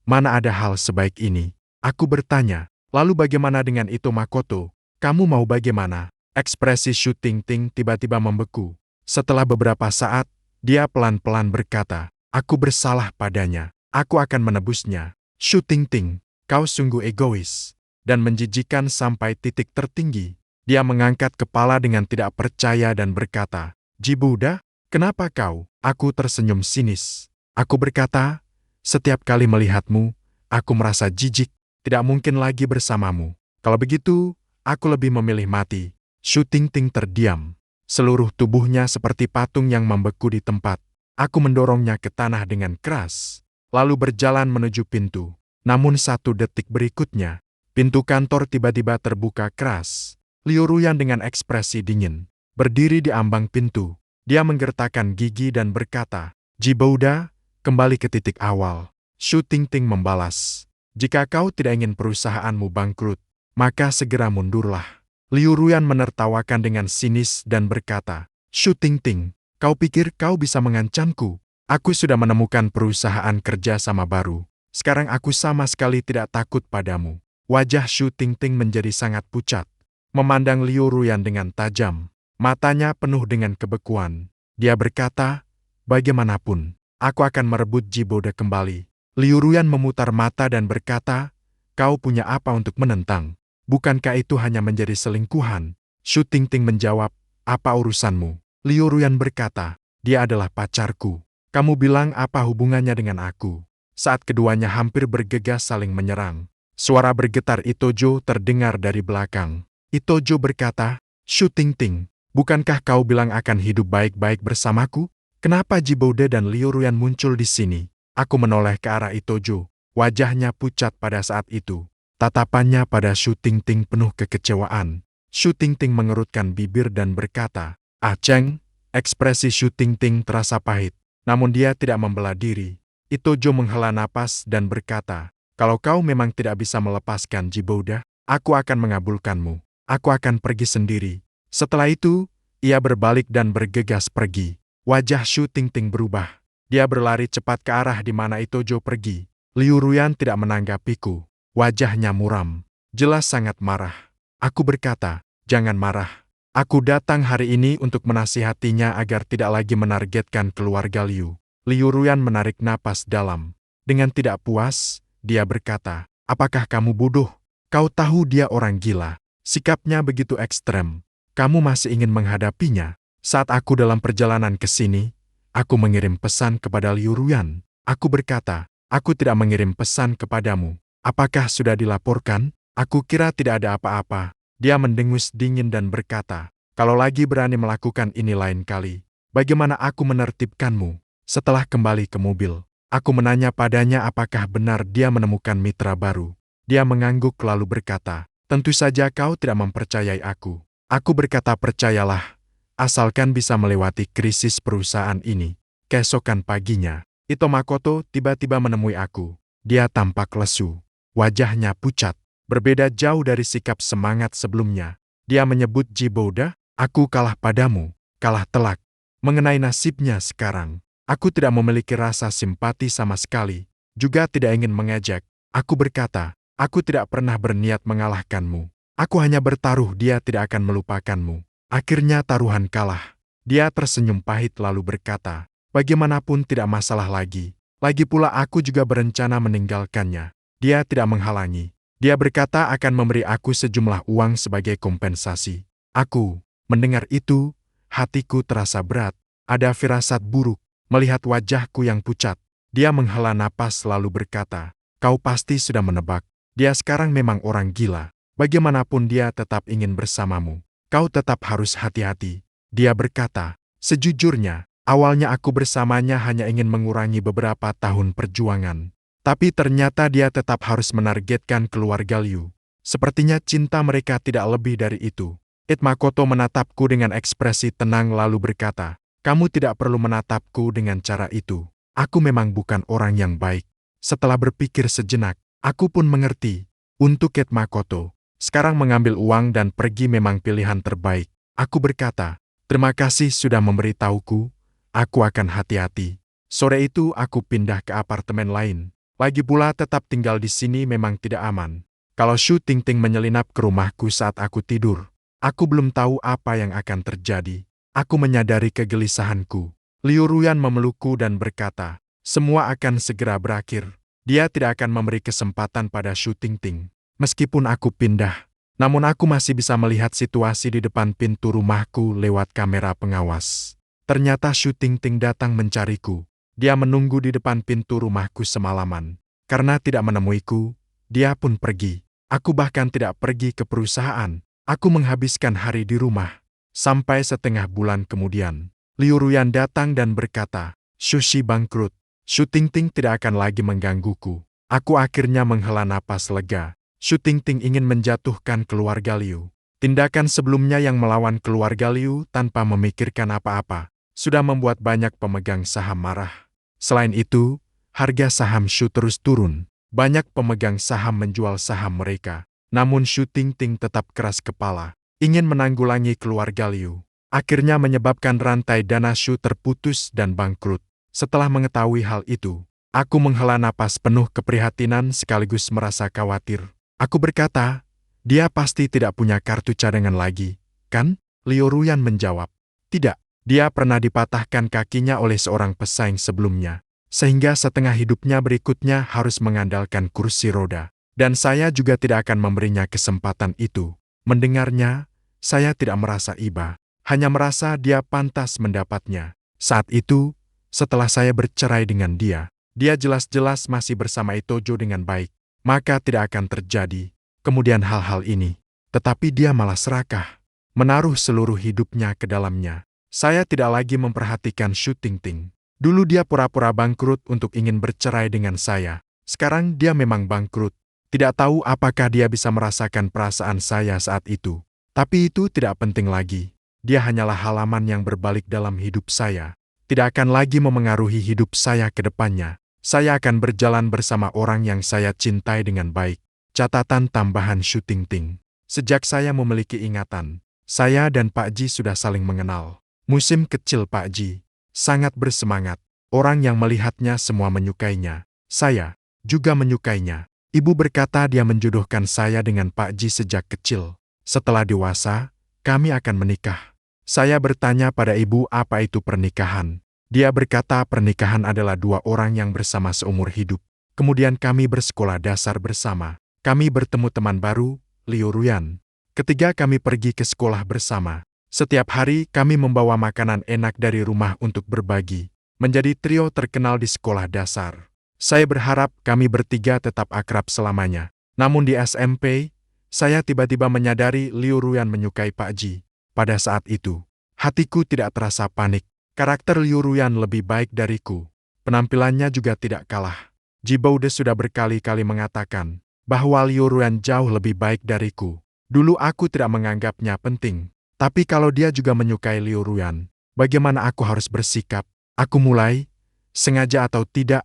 mana ada hal sebaik ini? Aku bertanya, "Lalu bagaimana dengan itu Makoto? Kamu mau bagaimana?" Ekspresi Shooting Ting tiba-tiba membeku. Setelah beberapa saat, dia pelan-pelan berkata, "Aku bersalah padanya. Aku akan menebusnya." "Shooting Ting, kau sungguh egois dan menjijikan sampai titik tertinggi." Dia mengangkat kepala dengan tidak percaya dan berkata, "Jibouda, kenapa kau?" Aku tersenyum sinis. Aku berkata, "Setiap kali melihatmu, aku merasa jijik. Tidak mungkin lagi bersamamu. Kalau begitu, aku lebih memilih mati." Shooting Ting terdiam. Seluruh tubuhnya seperti patung yang membeku di tempat. Aku mendorongnya ke tanah dengan keras, lalu berjalan menuju pintu. Namun 1 detik berikutnya, Pintu kantor tiba-tiba terbuka keras. Liu Ruyan dengan ekspresi dingin berdiri di ambang pintu. Dia menggertakkan gigi dan berkata, "Jibouda, kembali ke titik awal." Shu Tingting membalas, "Jika kau tidak ingin perusahaanmu bangkrut, maka segera mundurlah." Liu Ruyan menertawakan dengan sinis dan berkata, "Shu Tingting, kau pikir kau bisa mengancamku? Aku sudah menemukan perusahaan kerja sama baru. Sekarang aku sama sekali tidak takut padamu." Wajah Shu Tingting menjadi sangat pucat. Memandang Liu Ruyan dengan tajam. Matanya penuh dengan kebekuan. Dia berkata, "Bagaimanapun, aku akan merebut Jibouda kembali." Liu Ruyan memutar mata dan berkata, "Kau punya apa untuk menentang? Bukankah itu hanya menjadi selingkuhan?" Shu Tingting menjawab, "Apa urusanmu?" Liu Ruyan berkata, "Dia adalah pacarku. Kamu bilang apa hubungannya dengan aku?" Saat keduanya hampir bergegas saling menyerang, suara bergetar Itojo terdengar dari belakang. Itojo berkata, "Shu Tingting, bukankah kau bilang akan hidup baik-baik bersamaku? Kenapa Jibouda dan Liu Ruyan muncul di sini?" Aku menoleh ke arah Itojo. Wajahnya pucat pada saat itu. Tatapannya pada Shu Tingting penuh kekecewaan. Shu Tingting mengerutkan bibir dan berkata, "Ah Cheng." Ekspresi Shu Tingting terasa pahit, namun dia tidak membela diri. Itojo menghela napas dan berkata, "Kalau kau memang tidak bisa melepaskan Jibouda, aku akan mengabulkanmu. Aku akan pergi sendiri." Setelah itu, ia berbalik dan bergegas pergi. Wajah Shu Tingting berubah. Dia berlari cepat ke arah di mana Itojo pergi. Liu Ruyan tidak menanggapiku. Wajahnya muram. Jelas sangat marah. Aku berkata, "Jangan marah. Aku datang hari ini untuk menasihatinya agar tidak lagi menargetkan keluarga Liu." Liu Ruyan menarik napas dalam. Dengan tidak puas, dia berkata, "Apakah kamu bodoh? Kau tahu dia orang gila. Sikapnya begitu ekstrem. Kamu masih ingin menghadapinya?" Saat aku dalam perjalanan ke sini, aku mengirim pesan kepada Liu Ruyan. Aku berkata, "Aku tidak mengirim pesan kepadamu. Apakah sudah dilaporkan?" Aku kira tidak ada apa-apa. Dia mendengus dingin dan berkata, "Kalau lagi berani melakukan ini lain kali, bagaimana aku menertibkanmu?" Setelah kembali ke mobil, aku menanya padanya apakah benar dia menemukan mitra baru. Dia mengangguk lalu berkata, "Tentu saja kau tidak mempercayai aku." Aku berkata, "Percayalah, asalkan bisa melewati krisis perusahaan ini." Keesokan paginya, Ito Makoto tiba-tiba menemui aku. Dia tampak lesu. Wajahnya pucat, berbeda jauh dari sikap semangat sebelumnya. Dia menyebut Jibouda, "Aku kalah padamu, kalah telak." Mengenai nasibnya sekarang, aku tidak memiliki rasa simpati sama sekali, juga tidak ingin mengejek. Aku berkata, "Aku tidak pernah berniat mengalahkanmu. Aku hanya bertaruh dia tidak akan melupakanmu." Akhirnya taruhan kalah. Dia tersenyum pahit lalu berkata, "Bagaimanapun tidak masalah lagi. Lagi pula aku juga berencana meninggalkannya." Dia tidak menghalangi. Dia berkata akan memberi aku sejumlah uang sebagai kompensasi. Aku mendengar itu, hatiku terasa berat. Ada firasat buruk melihat wajahku yang pucat. Dia menghela napas lalu berkata, "Kau pasti sudah menebak. Dia sekarang memang orang gila. Bagaimanapun dia tetap ingin bersamamu. Kau tetap harus hati-hati." Dia berkata, "Sejujurnya, awalnya aku bersamanya hanya ingin mengurangi beberapa tahun perjuangan. Tapi ternyata dia tetap harus menargetkan keluarga Liu. Sepertinya cinta mereka tidak lebih dari itu." It Makoto menatapku dengan ekspresi tenang lalu berkata, "Kamu tidak perlu menatapku dengan cara itu. Aku memang bukan orang yang baik." Setelah berpikir sejenak, aku pun mengerti. Untuk It Makoto, sekarang mengambil uang dan pergi memang pilihan terbaik. Aku berkata, "Terima kasih sudah memberitahuku. Aku akan hati-hati." Sore itu aku pindah ke apartemen lain. Lagi pula tetap tinggal di sini memang tidak aman. Kalau Shu Tingting menyelinap ke rumahku saat aku tidur, aku belum tahu apa yang akan terjadi. Aku menyadari kegelisahanku. Liu Ruyan memelukku dan berkata, "Semua akan segera berakhir." Dia tidak akan memberi kesempatan pada Shu Tingting. Meskipun aku pindah, namun aku masih bisa melihat situasi di depan pintu rumahku lewat kamera pengawas. Ternyata Shu Tingting datang mencariku. Dia menunggu di depan pintu rumahku semalaman. Karena tidak menemuiku, dia pun pergi. Aku bahkan tidak pergi ke perusahaan. Aku menghabiskan hari di rumah. Sampai setengah bulan kemudian, Liu Ruyan datang dan berkata, "Sushi bangkrut. Shu Tingting tidak akan lagi menggangguku." Aku akhirnya menghela napas lega. Shu Tingting ingin menjatuhkan keluarga Liu. Tindakan sebelumnya yang melawan keluarga Liu tanpa memikirkan apa-apa sudah membuat banyak pemegang saham marah. Selain itu, harga saham Shu terus turun. Banyak pemegang saham menjual saham mereka. Namun Shu Tingting tetap keras kepala, ingin menanggulangi keluarga Liu. Akhirnya menyebabkan rantai dana Shu terputus dan bangkrut. Setelah mengetahui hal itu, aku menghela napas penuh keprihatinan sekaligus merasa khawatir. Aku berkata, dia pasti tidak punya kartu cadangan lagi, kan? Liu Ruyan menjawab, tidak. Dia pernah dipatahkan kakinya oleh seorang pesaing sebelumnya, sehingga setengah hidupnya berikutnya harus mengandalkan kursi roda. Dan saya juga tidak akan memberinya kesempatan itu. Mendengarnya, saya tidak merasa iba, hanya merasa dia pantas mendapatnya. Saat itu, setelah saya bercerai dengan dia jelas-jelas masih bersama Itojo dengan baik, maka tidak akan terjadi kemudian hal-hal ini. Tetapi dia malah serakah, menaruh seluruh hidupnya ke dalamnya. Saya tidak lagi memperhatikan Shu Tingting. Dulu dia pura-pura bangkrut untuk ingin bercerai dengan saya. Sekarang dia memang bangkrut. Tidak tahu apakah dia bisa merasakan perasaan saya saat itu. Tapi itu tidak penting lagi. Dia hanyalah halaman yang berbalik dalam hidup saya. Tidak akan lagi memengaruhi hidup saya ke depannya. Saya akan berjalan bersama orang yang saya cintai dengan baik. Catatan tambahan Shu Tingting. Sejak saya memiliki ingatan, saya dan Pak Ji sudah saling mengenal. Musim kecil Pak Ji. Sangat bersemangat. Orang yang melihatnya semua menyukainya. Saya juga menyukainya. Ibu berkata dia menjodohkan saya dengan Pak Ji sejak kecil. Setelah dewasa, kami akan menikah. Saya bertanya pada ibu apa itu pernikahan. Dia berkata pernikahan adalah dua orang yang bersama seumur hidup. Kemudian kami bersekolah dasar bersama. Kami bertemu teman baru, Liu Ruyan. Ketika kami pergi ke sekolah bersama, setiap hari kami membawa makanan enak dari rumah untuk berbagi. Menjadi trio terkenal di sekolah dasar. Saya berharap kami bertiga tetap akrab selamanya. Namun di SMP, saya tiba-tiba menyadari Liu Ruyan menyukai Pak Ji. Pada saat itu, hatiku tidak terasa panik. Karakter Liu Ruyan lebih baik dariku. Penampilannya juga tidak kalah. Ji Boude sudah berkali-kali mengatakan bahwa Liu Ruyan jauh lebih baik dariku. Dulu aku tidak menganggapnya penting. Tapi kalau dia juga menyukai Liu Ruyan, bagaimana aku harus bersikap? Aku mulai, sengaja atau tidak,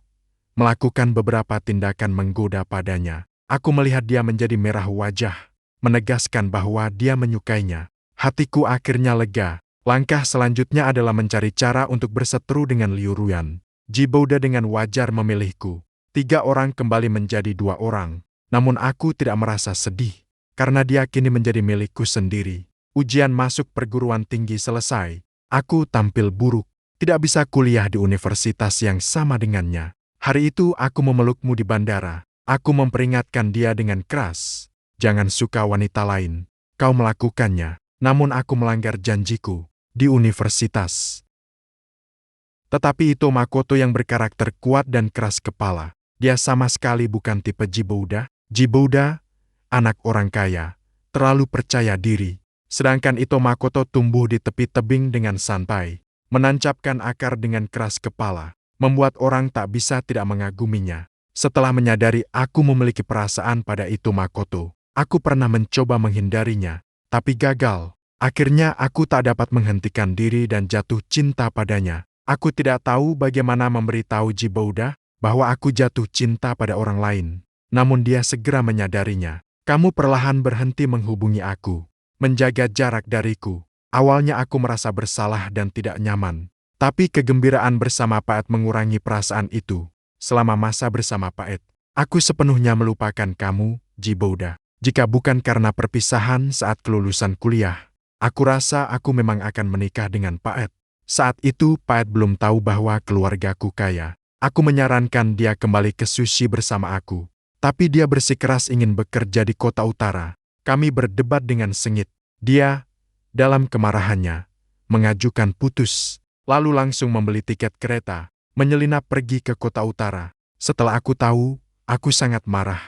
melakukan beberapa tindakan menggoda padanya. Aku melihat dia menjadi merah wajah, menegaskan bahwa dia menyukainya. Hatiku akhirnya lega. Langkah selanjutnya adalah mencari cara untuk berseteru dengan Liu Ruyan. Ji Boude dengan wajar memilihku. 3 orang kembali menjadi 2 orang. Namun aku tidak merasa sedih, karena dia kini menjadi milikku sendiri. Ujian masuk perguruan tinggi selesai. Aku tampil buruk, tidak bisa kuliah di universitas yang sama dengannya. Hari itu aku memelukmu di bandara. Aku memperingatkan dia dengan keras. Jangan suka wanita lain. Kau melakukannya, namun aku melanggar janjiku di universitas. Tetapi itu Makoto yang berkarakter kuat dan keras kepala. Dia sama sekali bukan tipe Ji Boude. Ji Boude, anak orang kaya, terlalu percaya diri. Sedangkan Ito Makoto tumbuh di tepi tebing dengan santai, menancapkan akar dengan keras kepala, membuat orang tak bisa tidak mengaguminya. Setelah menyadari aku memiliki perasaan pada Ito Makoto, aku pernah mencoba menghindarinya, tapi gagal. Akhirnya aku tak dapat menghentikan diri dan jatuh cinta padanya. Aku tidak tahu bagaimana memberitahu Ji Boude bahwa aku jatuh cinta pada orang lain. Namun dia segera menyadarinya. Kamu perlahan berhenti menghubungi aku, menjaga jarak dariku. Awalnya aku merasa bersalah dan tidak nyaman. Tapi kegembiraan bersama Pak Ed mengurangi perasaan itu. Selama masa bersama Pak Ed, aku sepenuhnya melupakan kamu, Ji Boude. Jika bukan karena perpisahan saat kelulusan kuliah, aku rasa aku memang akan menikah dengan Pak Ed. Saat itu Pak Ed belum tahu bahwa keluargaku kaya. Aku menyarankan dia kembali ke Sushi bersama aku. Tapi dia bersikeras ingin bekerja di kota utara. Kami berdebat dengan sengit. Dia, dalam kemarahannya, mengajukan putus, lalu langsung membeli tiket kereta, menyelinap pergi ke kota utara. Setelah aku tahu, aku sangat marah.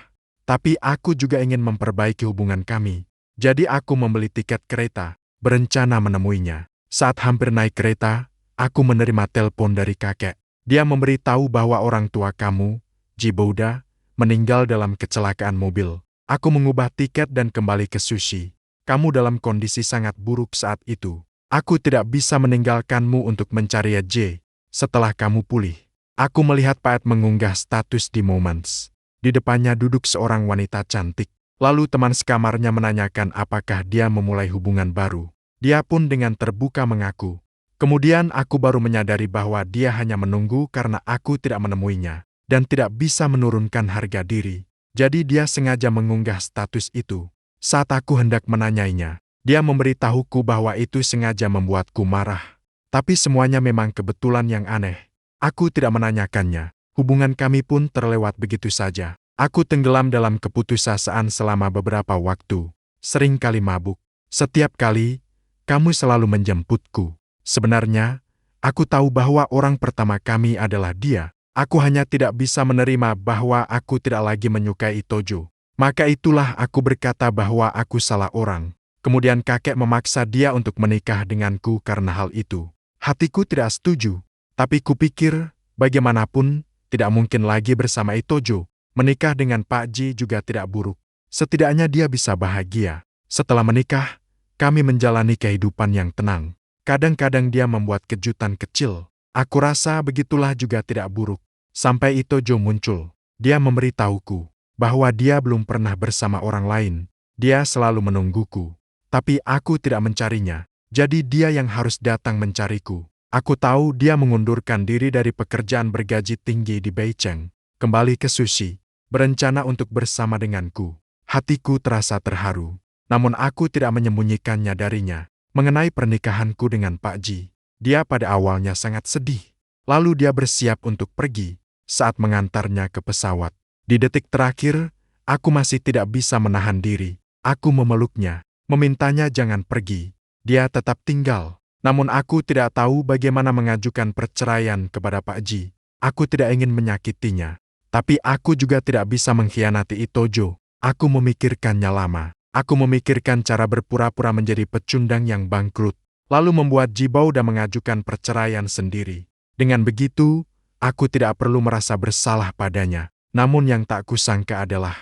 Tapi aku juga ingin memperbaiki hubungan kami. Jadi aku membeli tiket kereta, berencana menemuinya. Saat hampir naik kereta, aku menerima telepon dari kakek. Dia memberitahu bahwa orang tua kamu, Ji Boude, meninggal dalam kecelakaan mobil. Aku mengubah tiket dan kembali ke Sushi. Kamu dalam kondisi sangat buruk saat itu. Aku tidak bisa meninggalkanmu untuk mencari J. Setelah kamu pulih, aku melihat Paet mengunggah status di Moments. Di depannya duduk seorang wanita cantik. Lalu teman sekamarnya menanyakan apakah dia memulai hubungan baru. Dia pun dengan terbuka mengaku. Kemudian aku baru menyadari bahwa dia hanya menunggu karena aku tidak menemuinya dan tidak bisa menurunkan harga diri. Jadi dia sengaja mengunggah status itu. Saat aku hendak menanyainya, dia memberitahuku bahwa itu sengaja membuatku marah. Tapi semuanya memang kebetulan yang aneh. Aku tidak menanyakannya. Hubungan kami pun terlewat begitu saja. Aku tenggelam dalam keputusasaan selama beberapa waktu. Sering kali mabuk. Setiap kali, kamu selalu menjemputku. Sebenarnya, aku tahu bahwa orang pertama kami adalah dia. Aku hanya tidak bisa menerima bahwa aku tidak lagi menyukai Tojo. Maka itulah aku berkata bahwa aku salah orang. Kemudian kakek memaksa dia untuk menikah denganku karena hal itu. Hatiku tidak setuju, tapi kupikir, bagaimanapun, tidak mungkin lagi bersama Tojo. Menikah dengan Pak Ji juga tidak buruk. Setidaknya dia bisa bahagia. Setelah menikah, kami menjalani kehidupan yang tenang. Kadang-kadang dia membuat kejutan kecil. Aku rasa begitulah juga tidak buruk. Sampai Tojo muncul. Dia memberitahuku bahwa dia belum pernah bersama orang lain. Dia selalu menungguku. Tapi aku tidak mencarinya. Jadi dia yang harus datang mencariku. Aku tahu dia mengundurkan diri dari pekerjaan bergaji tinggi di Beicheng. Kembali ke Sushi. Berencana untuk bersama denganku. Hatiku terasa terharu. Namun aku tidak menyembunyikannya darinya. Mengenai pernikahanku dengan Pak Ji. Dia pada awalnya sangat sedih. Lalu dia bersiap untuk pergi. Saat mengantarnya ke pesawat. Di detik terakhir, aku masih tidak bisa menahan diri. Aku memeluknya, memintanya jangan pergi. Dia tetap tinggal. Namun aku tidak tahu bagaimana mengajukan perceraian kepada Pak Ji. Aku tidak ingin menyakitinya. Tapi aku juga tidak bisa mengkhianati Tojo. Aku memikirkannya lama. Aku memikirkan cara berpura-pura menjadi pecundang yang bangkrut. Lalu membuat Jibao dan mengajukan perceraian sendiri. Dengan begitu, aku tidak perlu merasa bersalah padanya. Namun yang tak kusangka adalah,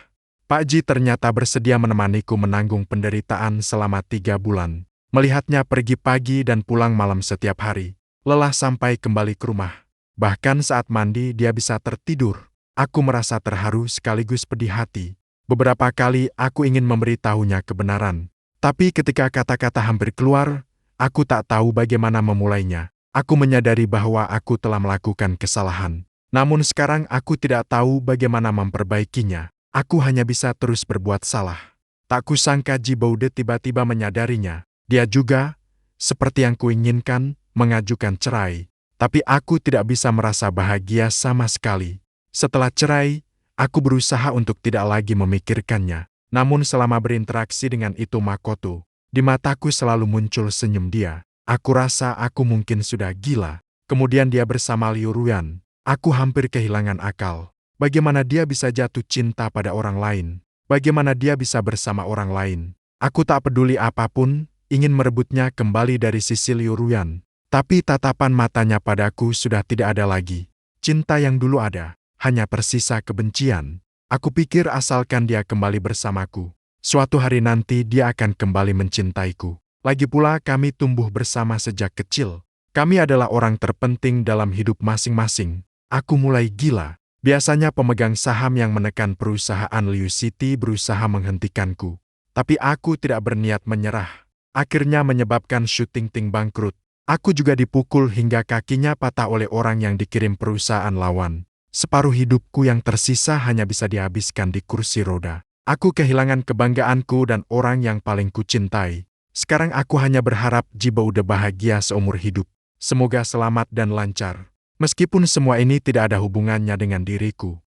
Pak Ji ternyata bersedia menemaniku menanggung penderitaan selama 3 bulan. Melihatnya pergi pagi dan pulang malam setiap hari. Lelah sampai kembali ke rumah. Bahkan saat mandi dia bisa tertidur. Aku merasa terharu sekaligus pedih hati. Beberapa kali aku ingin memberitahunya kebenaran. Tapi ketika kata-kata hampir keluar, aku tak tahu bagaimana memulainya. Aku menyadari bahwa aku telah melakukan kesalahan. Namun sekarang aku tidak tahu bagaimana memperbaikinya. Aku hanya bisa terus berbuat salah. Tak kusangka Jibaude tiba-tiba menyadarinya. Dia juga, seperti yang kuinginkan, mengajukan cerai. Tapi aku tidak bisa merasa bahagia sama sekali. Setelah cerai, aku berusaha untuk tidak lagi memikirkannya. Namun selama berinteraksi dengan Makoto, di mataku selalu muncul senyum dia. Aku rasa aku mungkin sudah gila. Kemudian dia bersama Liu Ruyan. Aku hampir kehilangan akal. Bagaimana dia bisa jatuh cinta pada orang lain? Bagaimana dia bisa bersama orang lain? Aku tak peduli apapun, ingin merebutnya kembali dari sisi Liu Ruyan. Tapi tatapan matanya padaku sudah tidak ada lagi. Cinta yang dulu ada, hanya tersisa kebencian. Aku pikir asalkan dia kembali bersamaku, suatu hari nanti dia akan kembali mencintaiku. Lagi pula kami tumbuh bersama sejak kecil. Kami adalah orang terpenting dalam hidup masing-masing. Aku mulai gila. Biasanya pemegang saham yang menekan perusahaan Liu City berusaha menghentikanku. Tapi aku tidak berniat menyerah. Akhirnya menyebabkan Shooting Ting bangkrut. Aku juga dipukul hingga kakinya patah oleh orang yang dikirim perusahaan lawan. Separuh hidupku yang tersisa hanya bisa dihabiskan di kursi roda. Aku kehilangan kebanggaanku dan orang yang paling kucintai. Sekarang aku hanya berharap Jibaude bahagia seumur hidup. Semoga selamat dan lancar. Meskipun semua ini tidak ada hubungannya dengan diriku.